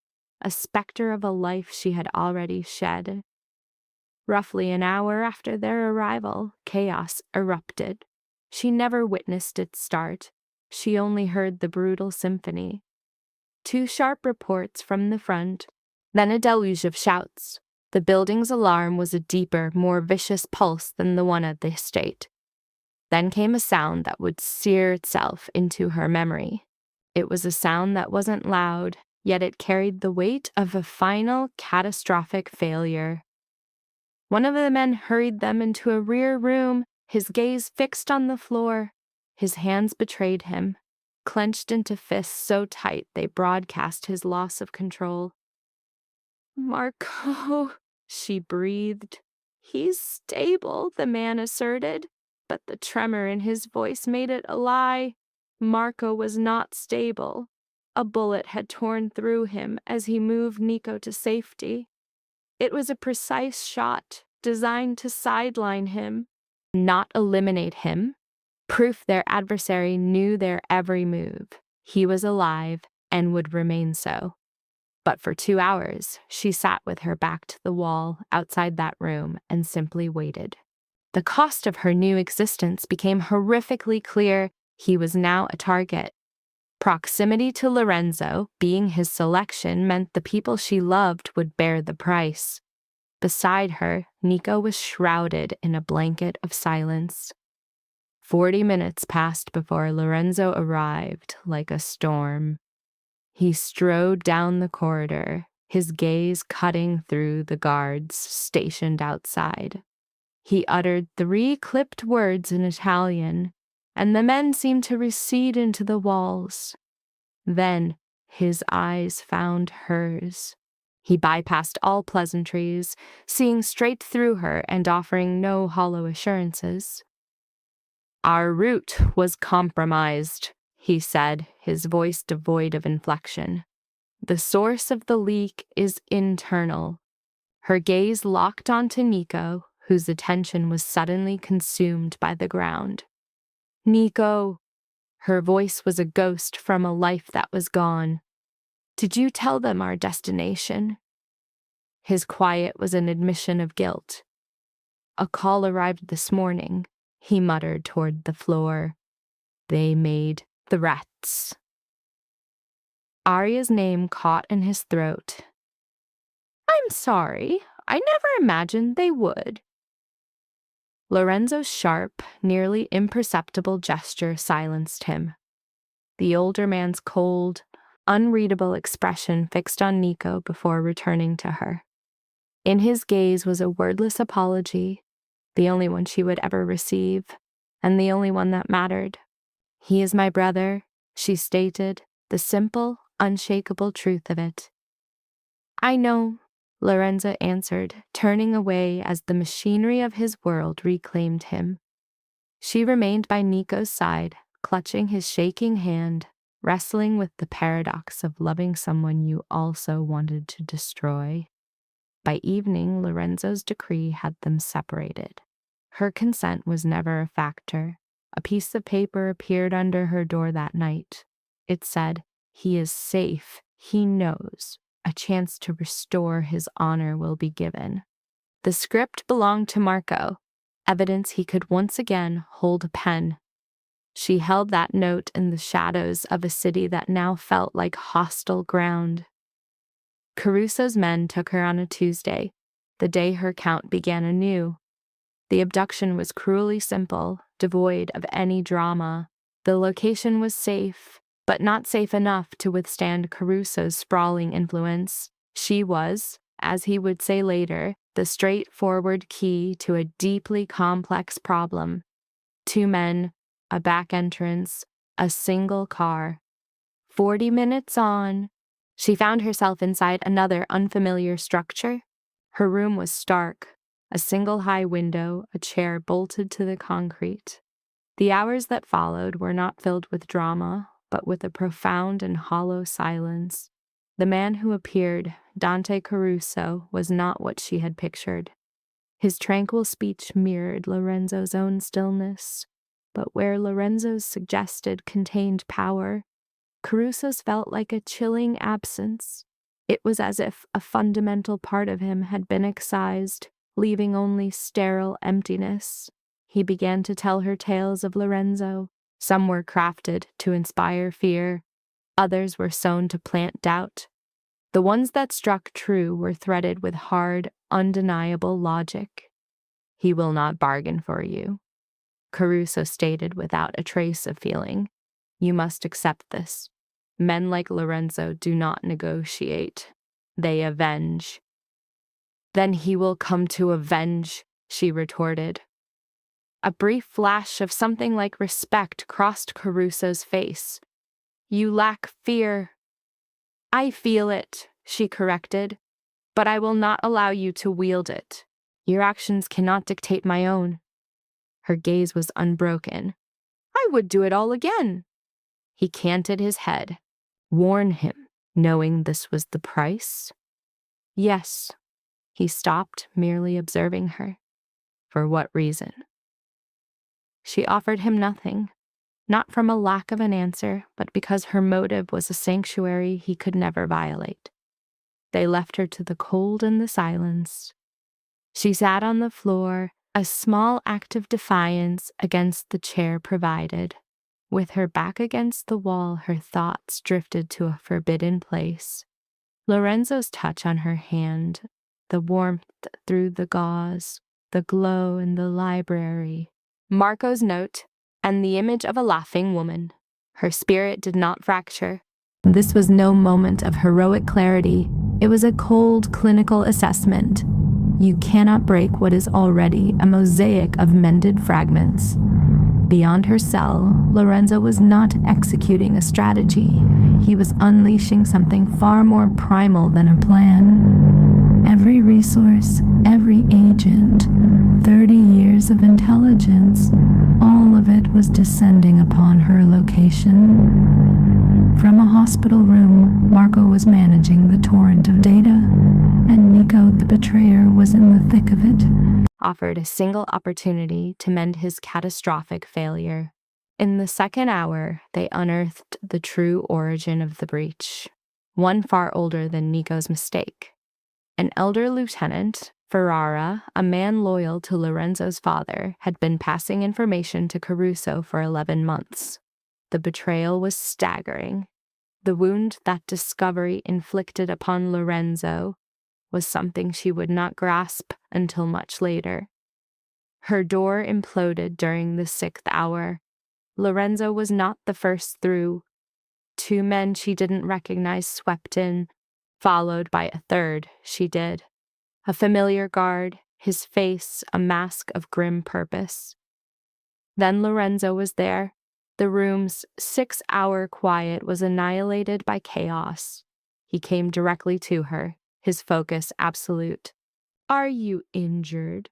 a specter of a life she had already shed. Roughly an hour after their arrival, chaos erupted. She never witnessed its start. She only heard the brutal symphony. 2 sharp reports from the front, then a deluge of shouts. The building's alarm was a deeper, more vicious pulse than the one at the estate. Then came a sound that would sear itself into her memory. It was a sound that wasn't loud, yet it carried the weight of a final, catastrophic failure. One of the men hurried them into a rear room, his gaze fixed on the floor. His hands betrayed him, clenched into fists so tight they broadcast his loss of control. Marco, she breathed. He's stable, the man asserted, but the tremor in his voice made it a lie. Marco was not stable. A bullet had torn through him as he moved Nico to safety. It was a precise shot, designed to sideline him, not eliminate him. Proof their adversary knew their every move. He was alive and would remain so. But for 2 hours, she sat with her back to the wall outside that room and simply waited. The cost of her new existence became horrifically clear. He was now a target. Proximity to Lorenzo, being his selection, meant the people she loved would bear the price. Beside her, Nico was shrouded in a blanket of silence. 40 minutes passed before Lorenzo arrived like a storm. He strode down the corridor, his gaze cutting through the guards stationed outside. He uttered 3 clipped words in Italian, and the men seemed to recede into the walls. Then his eyes found hers. He bypassed all pleasantries, seeing straight through her and offering no hollow assurances. Our route was compromised, he said, his voice devoid of inflection. The source of the leak is internal. Her gaze locked onto Nico, whose attention was suddenly consumed by the ground. Nico. Her voice was a ghost from a life that was gone. Did you tell them our destination? His quiet was an admission of guilt. A call arrived this morning, he muttered toward the floor. They made threats. Arya's name caught in his throat. I'm sorry, I never imagined they would. Lorenzo's sharp, nearly imperceptible gesture silenced him. The older man's cold, unreadable expression fixed on Nico before returning to her. In his gaze was a wordless apology, the only one she would ever receive, and the only one that mattered. He is my brother, she stated, the simple, unshakable truth of it. I know, Lorenzo answered, turning away as the machinery of his world reclaimed him. She remained by Nico's side, clutching his shaking hand, wrestling with the paradox of loving someone you also wanted to destroy. By evening, Lorenzo's decree had them separated. Her consent was never a factor. A piece of paper appeared under her door that night. It said, "He is safe. He knows. A chance to restore his honor will be given." The script belonged to Marco, evidence he could once again hold a pen. She held that note in the shadows of a city that now felt like hostile ground. Caruso's men took her on a Tuesday, the day her count began anew. The abduction was cruelly simple, devoid of any drama. The location was safe, but not safe enough to withstand Caruso's sprawling influence. She was, as he would say later, the straightforward key to a deeply complex problem. 2 men, a back entrance, a single car. 40 minutes on, she found herself inside another unfamiliar structure. Her room was stark, a single high window, a chair bolted to the concrete. The hours that followed were not filled with drama, but with a profound and hollow silence. The man who appeared, Dante Caruso, was not what she had pictured. His tranquil speech mirrored Lorenzo's own stillness, but where Lorenzo's suggested contained power, Caruso's felt like a chilling absence. It was as if a fundamental part of him had been excised, leaving only sterile emptiness. He began to tell her tales of Lorenzo. Some were crafted to inspire fear, others were sown to plant doubt. The ones that struck true were threaded with hard, undeniable logic. He will not bargain for you, Caruso stated without a trace of feeling. You must accept this. Men like Lorenzo do not negotiate. They avenge. Then he will come to avenge, she retorted. A brief flash of something like respect crossed Caruso's face. You lack fear. I feel it, she corrected, but I will not allow you to wield it. Your actions cannot dictate my own. Her gaze was unbroken. I would do it all again. He canted his head. Warn him, knowing this was the price? Yes. He stopped, merely observing her. For what reason? She offered him nothing, not from a lack of an answer, but because her motive was a sanctuary he could never violate. They left her to the cold and the silence. She sat on the floor, a small act of defiance against the chair provided. With her back against the wall, her thoughts drifted to a forbidden place. Lorenzo's touch on her hand, the warmth through the gauze, the glow in the library. Marco's note, and the image of a laughing woman. Her spirit did not fracture. This was no moment of heroic clarity. It was a cold, clinical assessment. You cannot break what is already a mosaic of mended fragments. Beyond her cell, Lorenzo was not executing a strategy. He was unleashing something far more primal than a plan. Every resource, every agent, 30 years of intelligence, all of it was descending upon her location. From a hospital room, Marco was managing the torrent of data, and Nico, the betrayer, was in the thick of it. Offered a single opportunity to mend his catastrophic failure. In the second hour, they unearthed the true origin of the breach, one far older than Nico's mistake. An elder lieutenant, Ferrara, a man loyal to Lorenzo's father, had been passing information to Caruso for 11 months. The betrayal was staggering. The wound that discovery inflicted upon Lorenzo was something she would not grasp until much later. Her door imploded during the 6th hour. Lorenzo was not the first through. 2 men she didn't recognize swept in, followed by a third she did. A familiar guard, his face a mask of grim purpose. Then Lorenzo was there. The room's 6-hour quiet was annihilated by chaos. He came directly to her, his focus absolute. "Are you injured?"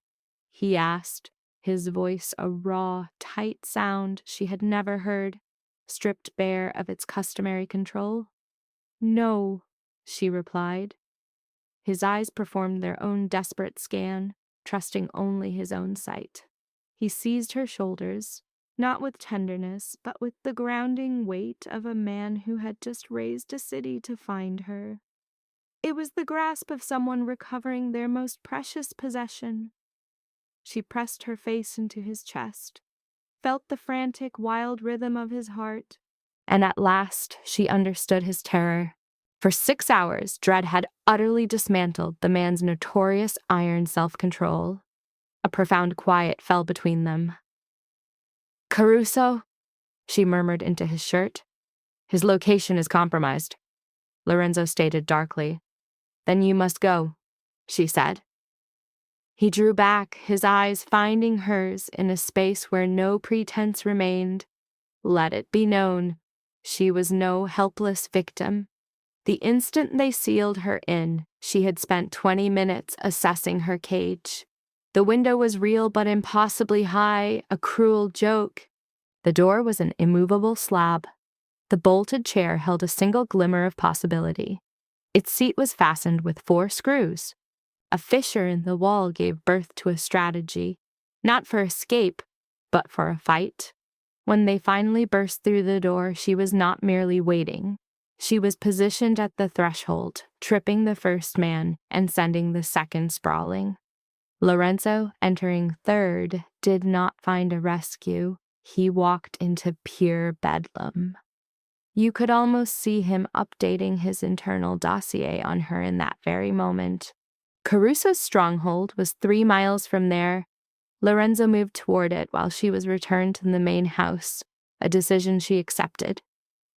he asked, his voice a raw, tight sound she had never heard, stripped bare of its customary control. "No," she replied. His eyes performed their own desperate scan, trusting only his own sight. He seized her shoulders, not with tenderness, but with the grounding weight of a man who had just raised a city to find her. It was the grasp of someone recovering their most precious possession. She pressed her face into his chest, felt the frantic, wild rhythm of his heart, and at last she understood his terror. For 6 hours, dread had utterly dismantled the man's notorious iron self-control. A profound quiet fell between them. "Caruso," she murmured into his shirt. "His location is compromised," Lorenzo stated darkly. "Then you must go," she said. He drew back, his eyes finding hers in a space where no pretense remained. Let it be known, she was no helpless victim. The instant they sealed her in, she had spent 20 minutes assessing her cage. The window was real but impossibly high, a cruel joke. The door was an immovable slab. The bolted chair held a single glimmer of possibility. Its seat was fastened with 4 screws. A fissure in the wall gave birth to a strategy, not for escape, but for a fight. When they finally burst through the door, she was not merely waiting. She was positioned at the threshold, tripping the first man and sending the second sprawling. Lorenzo, entering third, did not find a rescue. He walked into pure bedlam. You could almost see him updating his internal dossier on her in that very moment. Caruso's stronghold was 3 miles from there. Lorenzo moved toward it while she was returned to the main house, a decision she accepted.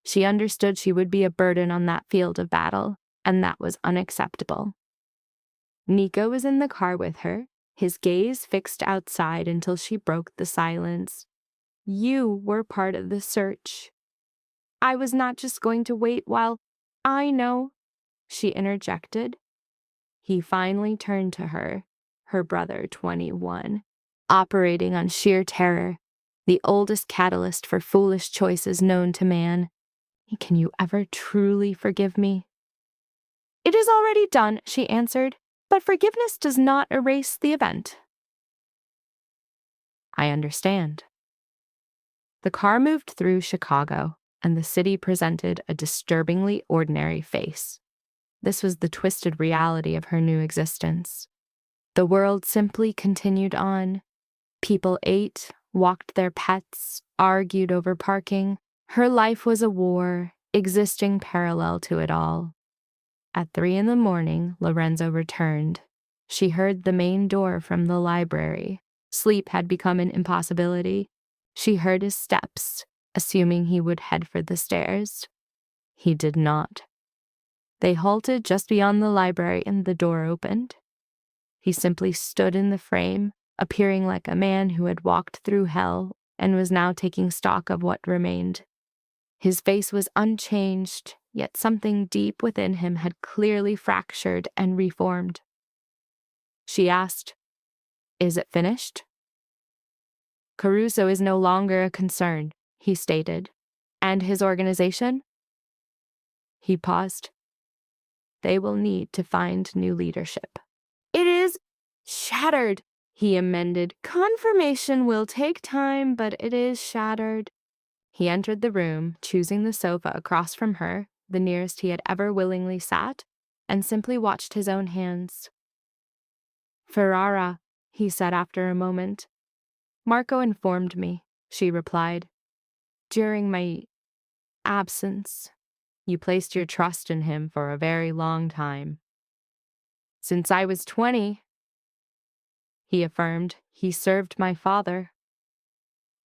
She understood she would be a burden on that field of battle, and that was unacceptable. Nico was in the car with her, his gaze fixed outside until she broke the silence. "You were part of the search." "I was not just going to wait while—" "I know," she interjected. He finally turned to her, her brother 21, operating on sheer terror, the oldest catalyst for foolish choices known to man. "Can you ever truly forgive me?" "It is already done," she answered, "but forgiveness does not erase the event." "I understand." The car moved through Chicago, and the city presented a disturbingly ordinary face. This was the twisted reality of her new existence. The world simply continued on. People ate, walked their pets, argued over parking. Her life was a war, existing parallel to it all. At 3 a.m, Lorenzo returned. She heard the main door from the library. Sleep had become an impossibility. She heard his steps, assuming he would head for the stairs. He did not. They halted just beyond the library and the door opened. He simply stood in the frame, appearing like a man who had walked through hell and was now taking stock of what remained. His face was unchanged, yet something deep within him had clearly fractured and reformed. She asked, "Is it finished?" "Caruso is no longer a concern," he stated. "And his organization?" He paused. "They will need to find new leadership." "It is shattered," he amended. "Confirmation will take time, but it is shattered." He entered the room, choosing the sofa across from her, the nearest he had ever willingly sat, and simply watched his own hands. Ferrara, he said after a moment. Marco informed me, she replied. During my absence, you placed your trust in him for a very long time. Since I was 20, he affirmed, he served my father.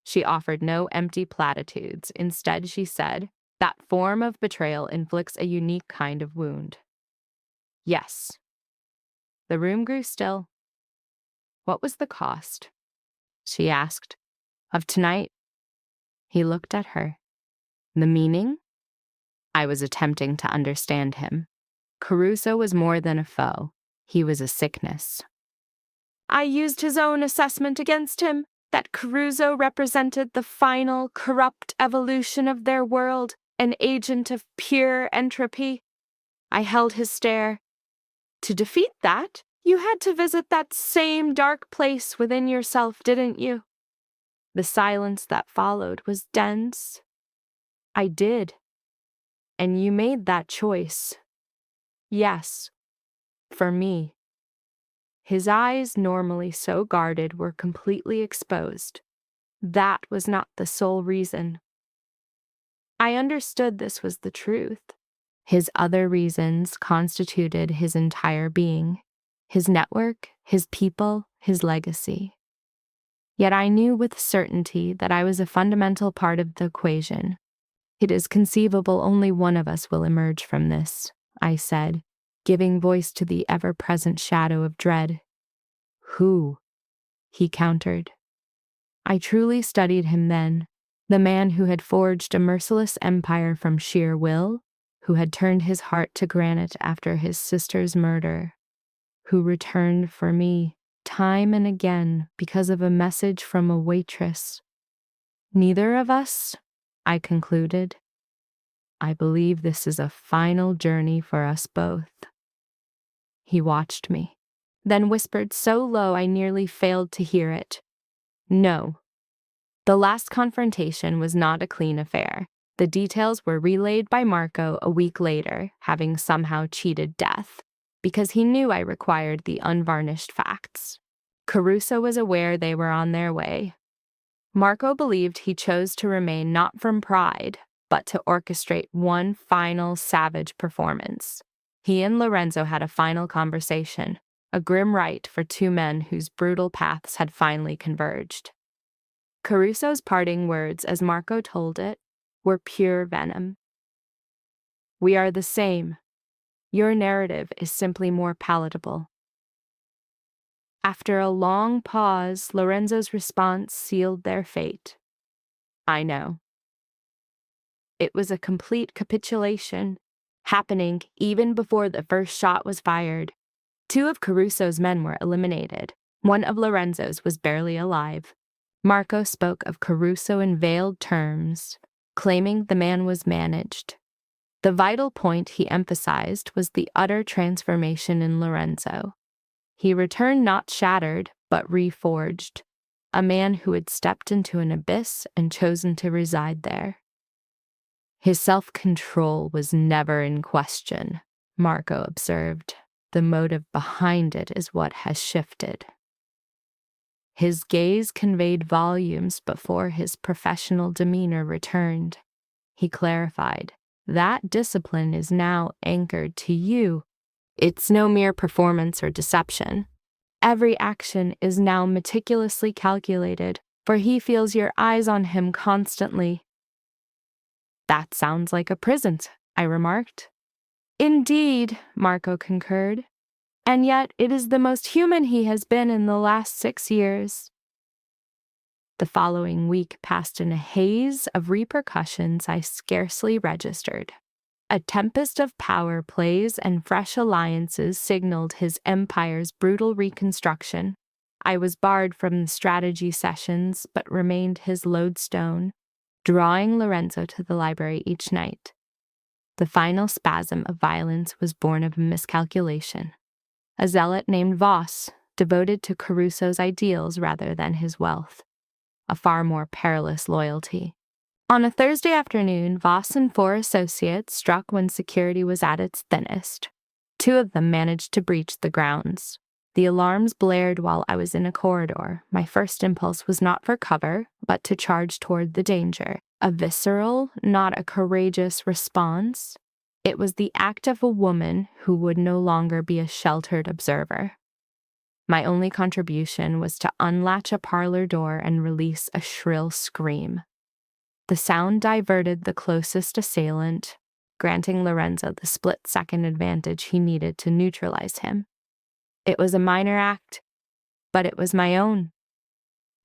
She offered no empty platitudes. Instead, she said, that form of betrayal inflicts a unique kind of wound. Yes. The room grew still. What was the cost? She asked. Of tonight? He looked at her. The meaning? I was attempting to understand him. Caruso was more than a foe. He was a sickness. I used his own assessment against him, that Caruso represented the final, corrupt evolution of their world, an agent of pure entropy. I held his stare. To defeat that, you had to visit that same dark place within yourself, didn't you? The silence that followed was dense. I did. And you made that choice. Yes. For me. His eyes, normally so guarded, were completely exposed. That was not the sole reason. I understood this was the truth. His other reasons constituted his entire being, his network, his people, his legacy. Yet I knew with certainty that I was a fundamental part of the equation. It is conceivable only one of us will emerge from this, I said, giving voice to the ever-present shadow of dread. Who? He countered. I truly studied him then, the man who had forged a merciless empire from sheer will, who had turned his heart to granite after his sister's murder, who returned for me time and again because of a message from a waitress. Neither of us, I concluded. I believe this is a final journey for us both. He watched me, then whispered so low I nearly failed to hear it. No. The last confrontation was not a clean affair. The details were relayed by Marco a week later, having somehow cheated death, because he knew I required the unvarnished facts. Caruso was aware they were on their way. Marco believed he chose to remain not from pride, but to orchestrate one final savage performance. He and Lorenzo had a final conversation, a grim rite for two men whose brutal paths had finally converged. Caruso's parting words, as Marco told it, were pure venom. We are the same. Your narrative is simply more palatable. After a long pause, Lorenzo's response sealed their fate. I know. It was a complete capitulation, happening even before the first shot was fired. 2 of Caruso's men were eliminated. 1 of Lorenzo's was barely alive. Marco spoke of Caruso in veiled terms, claiming the man was managed. The vital point he emphasized was the utter transformation in Lorenzo. He returned not shattered, but reforged, a man who had stepped into an abyss and chosen to reside there. His self-control was never in question, Marco observed. The motive behind it is what has shifted. His gaze conveyed volumes before his professional demeanor returned. He clarified, that discipline is now anchored to you. It's no mere performance or deception. Every action is now meticulously calculated, for he feels your eyes on him constantly. That sounds like a prison, I remarked. Indeed, Marco concurred. And yet it is the most human he has been in the last 6 years. The following week passed in a haze of repercussions I scarcely registered. A tempest of power plays and fresh alliances signaled his empire's brutal reconstruction. I was barred from the strategy sessions, but remained his lodestone, drawing Lorenzo to the library each night. The final spasm of violence was born of a miscalculation. A zealot named Voss, devoted to Caruso's ideals rather than his wealth. A far more perilous loyalty. On a Thursday afternoon, Voss and 4 associates struck when security was at its thinnest. 2 of them managed to breach the grounds. The alarms blared while I was in a corridor. My first impulse was not for cover, but to charge toward the danger. A visceral, not a courageous response. It was the act of a woman who would no longer be a sheltered observer. My only contribution was to unlatch a parlor door and release a shrill scream. The sound diverted the closest assailant, granting Lorenzo the split-second advantage he needed to neutralize him. It was a minor act, but it was my own.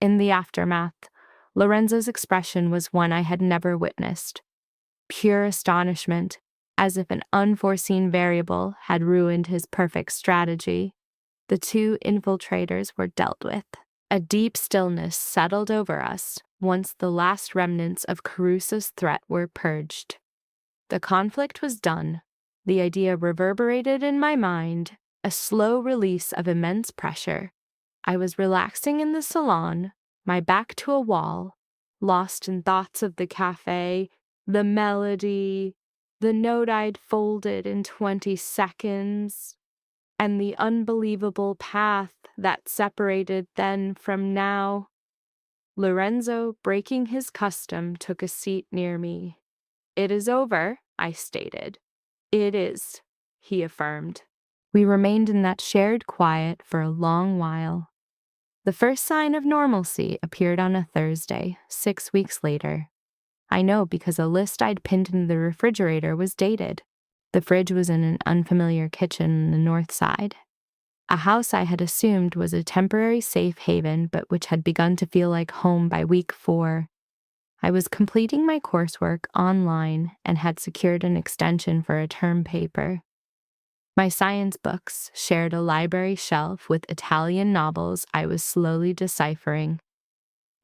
In the aftermath, Lorenzo's expression was one I had never witnessed. Pure astonishment, as if an unforeseen variable had ruined his perfect strategy. The two infiltrators were dealt with. A deep stillness settled over us once the last remnants of Caruso's threat were purged. The conflict was done. The idea reverberated in my mind, a slow release of immense pressure. I was relaxing in the salon, my back to a wall, lost in thoughts of the cafe, the melody, the note I'd folded in 20 seconds, and the unbelievable path that separated then from now. Lorenzo, breaking his custom, took a seat near me. "It is over," I stated. "It is," he affirmed. We remained in that shared quiet for a long while. The first sign of normalcy appeared on a Thursday, 6 weeks later. I know because a list I'd pinned in the refrigerator was dated. The fridge was in an unfamiliar kitchen on the north side. A house I had assumed was a temporary safe haven, but which had begun to feel like home by week 4. I was completing my coursework online and had secured an extension for a term paper. My science books shared a library shelf with Italian novels I was slowly deciphering.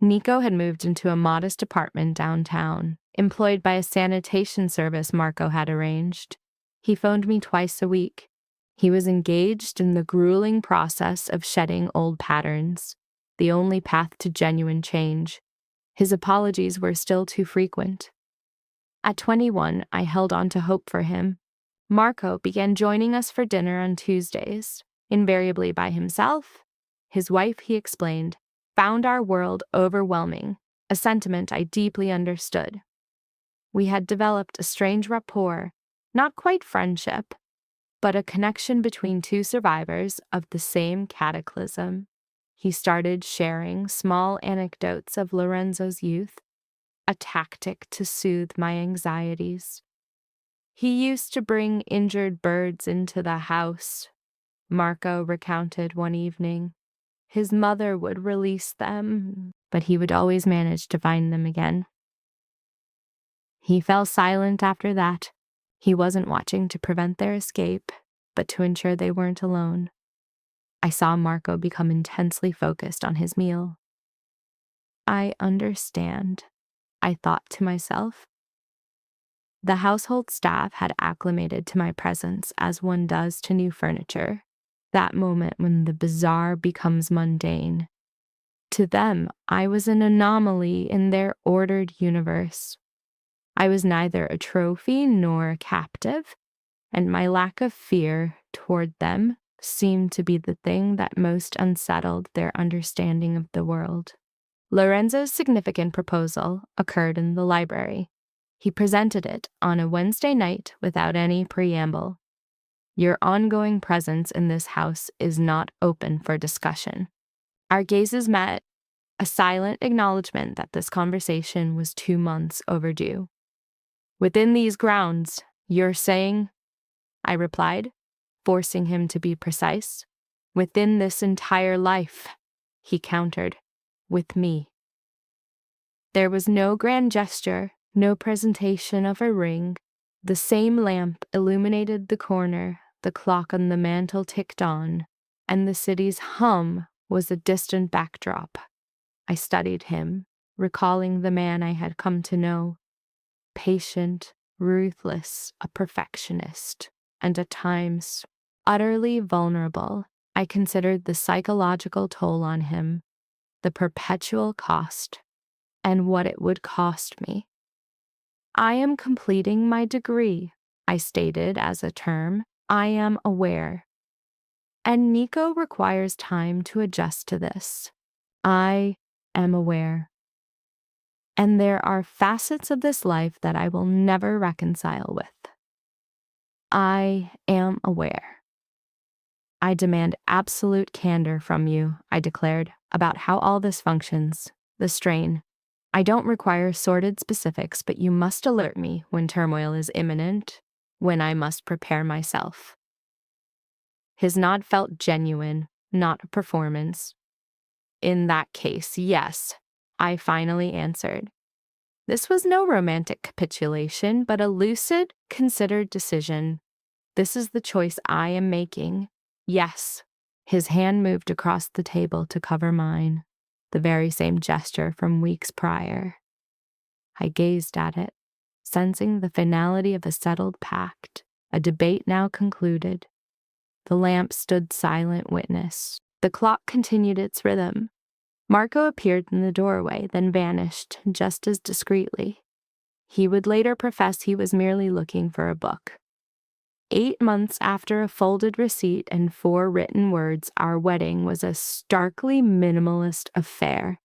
Nico had moved into a modest apartment downtown, employed by a sanitation service Marco had arranged. He phoned me twice a week. He was engaged in the grueling process of shedding old patterns, the only path to genuine change. His apologies were still too frequent. At 21, I held on to hope for him. Marco began joining us for dinner on Tuesdays, invariably by himself. His wife, he explained, found our world overwhelming, a sentiment I deeply understood. We had developed a strange rapport, not quite friendship, but a connection between two survivors of the same cataclysm. He started sharing small anecdotes of Lorenzo's youth, a tactic to soothe my anxieties. He used to bring injured birds into the house, Marco recounted one evening. His mother would release them, but he would always manage to find them again. He fell silent after that. He wasn't watching to prevent their escape, but to ensure they weren't alone. I saw Marco become intensely focused on his meal. I understand, I thought to myself. The household staff had acclimated to my presence as one does to new furniture, that moment when the bizarre becomes mundane. To them, I was an anomaly in their ordered universe. I was neither a trophy nor a captive, and my lack of fear toward them seemed to be the thing that most unsettled their understanding of the world. Lorenzo's significant proposal occurred in the library. He presented it on a Wednesday night without any preamble. Your ongoing presence in this house is not open for discussion. Our gazes met, a silent acknowledgement that this conversation was 2 months overdue. Within these grounds, you're saying? I replied, forcing him to be precise. Within this entire life, he countered, with me. There was no grand gesture, no presentation of a ring. The same lamp illuminated the corner, the clock on the mantel ticked on, and the city's hum was a distant backdrop. I studied him, recalling the man I had come to know. Patient, ruthless, a perfectionist, and at times utterly vulnerable. I considered the psychological toll on him, the perpetual cost, and what it would cost me. I am completing my degree, I stated as a term. I am aware. And Nico requires time to adjust to this. I am aware. And there are facets of this life that I will never reconcile with. I am aware. I demand absolute candor from you, I declared, about how all this functions, the strain. I don't require sordid specifics, but you must alert me when turmoil is imminent, when I must prepare myself. His nod felt genuine, not a performance. In that case, yes, I finally answered. This was no romantic capitulation, but a lucid, considered decision. This is the choice I am making. Yes. His hand moved across the table to cover mine, the very same gesture from weeks prior. I gazed at it, sensing the finality of a settled pact, a debate now concluded. The lamp stood silent witness. The clock continued its rhythm. Marco appeared in the doorway, then vanished just as discreetly. He would later profess he was merely looking for a book. 8 months after a folded receipt and 4 written words, our wedding was a starkly minimalist affair.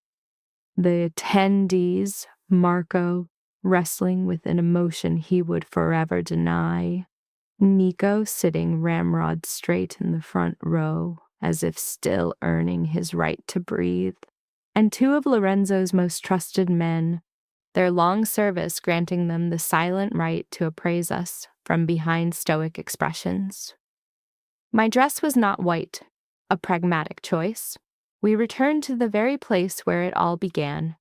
The attendees, Marco, wrestling with an emotion he would forever deny. Nico sitting ramrod straight in the front row, as if still earning his right to breathe. And 2 of Lorenzo's most trusted men, their long service granting them the silent right to appraise us from behind stoic expressions. My dress was not white, a pragmatic choice. We returned to the very place where it all began.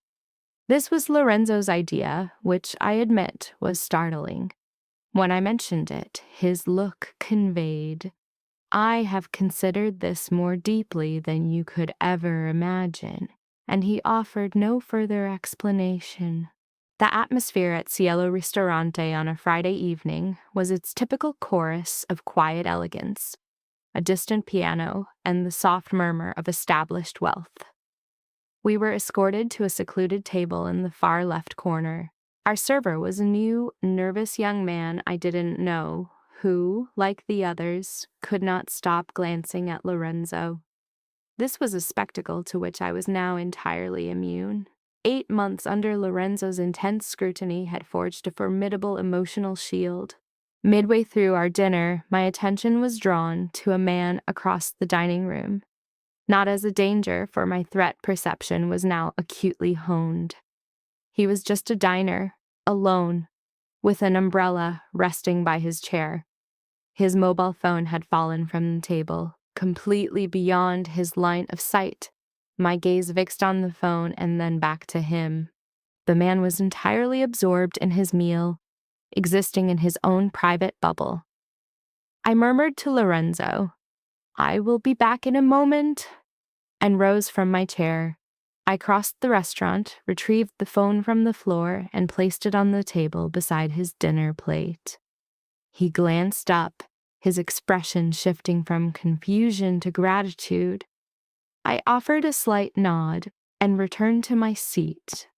This was Lorenzo's idea, which I admit was startling. When I mentioned it, his look conveyed, "I have considered this more deeply than you could ever imagine," and he offered no further explanation. The atmosphere at Cielo Ristorante on a Friday evening was its typical chorus of quiet elegance, a distant piano, and the soft murmur of established wealth. We were escorted to a secluded table in the far left corner. Our server was a new, nervous young man I didn't know, who, like the others, could not stop glancing at Lorenzo. This was a spectacle to which I was now entirely immune. 8 months under Lorenzo's intense scrutiny had forged a formidable emotional shield. Midway through our dinner, my attention was drawn to a man across the dining room. Not as a danger, for my threat perception was now acutely honed. He was just a diner, alone, with an umbrella resting by his chair. His mobile phone had fallen from the table, completely beyond his line of sight. My gaze fixed on the phone and then back to him. The man was entirely absorbed in his meal, existing in his own private bubble. I murmured to Lorenzo, "I will be back in a moment," and rose from my chair. I crossed the restaurant, retrieved the phone from the floor, and placed it on the table beside his dinner plate. He glanced up, his expression shifting from confusion to gratitude. I offered a slight nod and returned to my seat.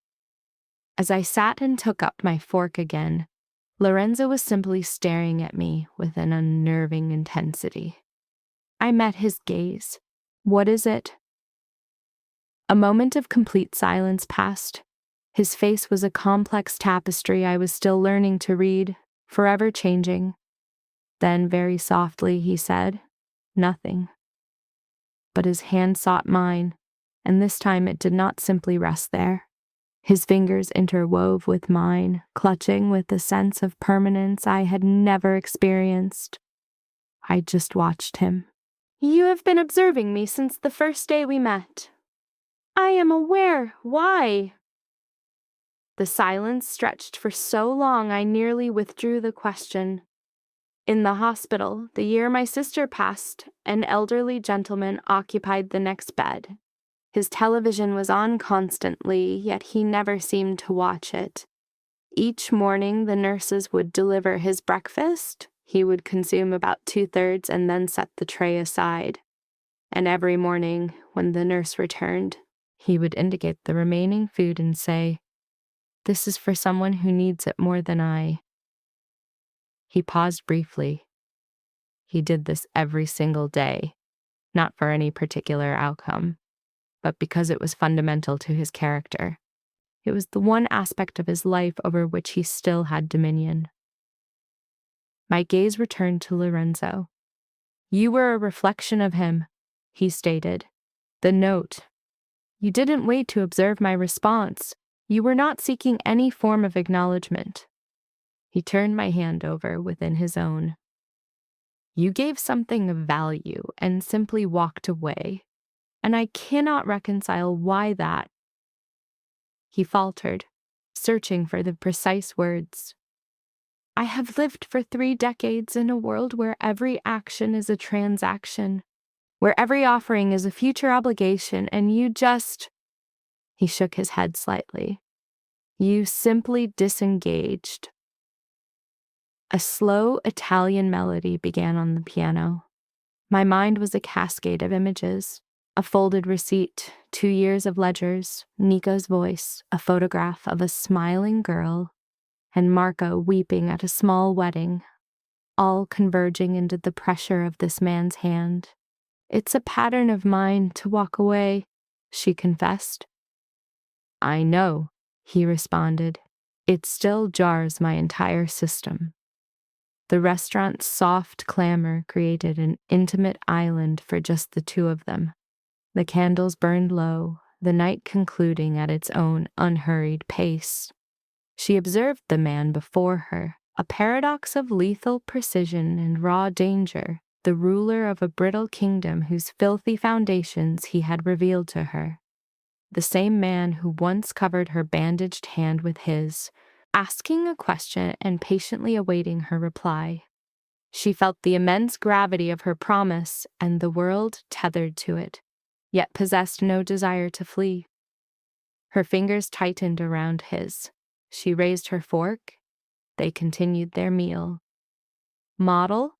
As I sat and took up my fork again, Lorenzo was simply staring at me with an unnerving intensity. I met his gaze. "What is it?" A moment of complete silence passed. His face was a complex tapestry I was still learning to read, forever changing. Then, very softly, he said, "Nothing." But his hand sought mine, and this time it did not simply rest there. His fingers interwove with mine, clutching with a sense of permanence I had never experienced. I just watched him. "You have been observing me since the first day we met." "I am aware. Why?" The silence stretched for so long I nearly withdrew the question. In the hospital, the year my sister passed, an elderly gentleman occupied the next bed. His television was on constantly, yet he never seemed to watch it. Each morning, the nurses would deliver his breakfast. He would consume about 2/3 and then set the tray aside. And every morning, when the nurse returned, he would indicate the remaining food and say, "This is for someone who needs it more than I." He paused briefly. He did this every single day, not for any particular outcome, but because it was fundamental to his character. It was the one aspect of his life over which he still had dominion. My gaze returned to Lorenzo. "You were a reflection of him," he stated. "The note. You didn't wait to observe my response. You were not seeking any form of acknowledgement." He turned my hand over within his own. "You gave something of value and simply walked away, and I cannot reconcile why that." He faltered, searching for the precise words. "I have lived for 3 decades in a world where every action is a transaction, where every offering is a future obligation, and you just—" He shook his head slightly. "You simply disengaged." A slow Italian melody began on the piano. My mind was a cascade of images. A folded receipt, 2 years of ledgers, Nico's voice, a photograph of a smiling girl, and Marco weeping at a small wedding, all converging into the pressure of this man's hand. "It's a pattern of mine to walk away," she confessed. "I know," he responded. "It still jars my entire system." The restaurant's soft clamor created an intimate island for just the two of them. The candles burned low, the night concluding at its own unhurried pace. She observed the man before her, a paradox of lethal precision and raw danger, the ruler of a brittle kingdom whose filthy foundations he had revealed to her. The same man who once covered her bandaged hand with his, asking a question and patiently awaiting her reply. She felt the immense gravity of her promise and the world tethered to it, yet possessed no desire to flee. Her fingers tightened around his. She raised her fork. They continued their meal. "Model?"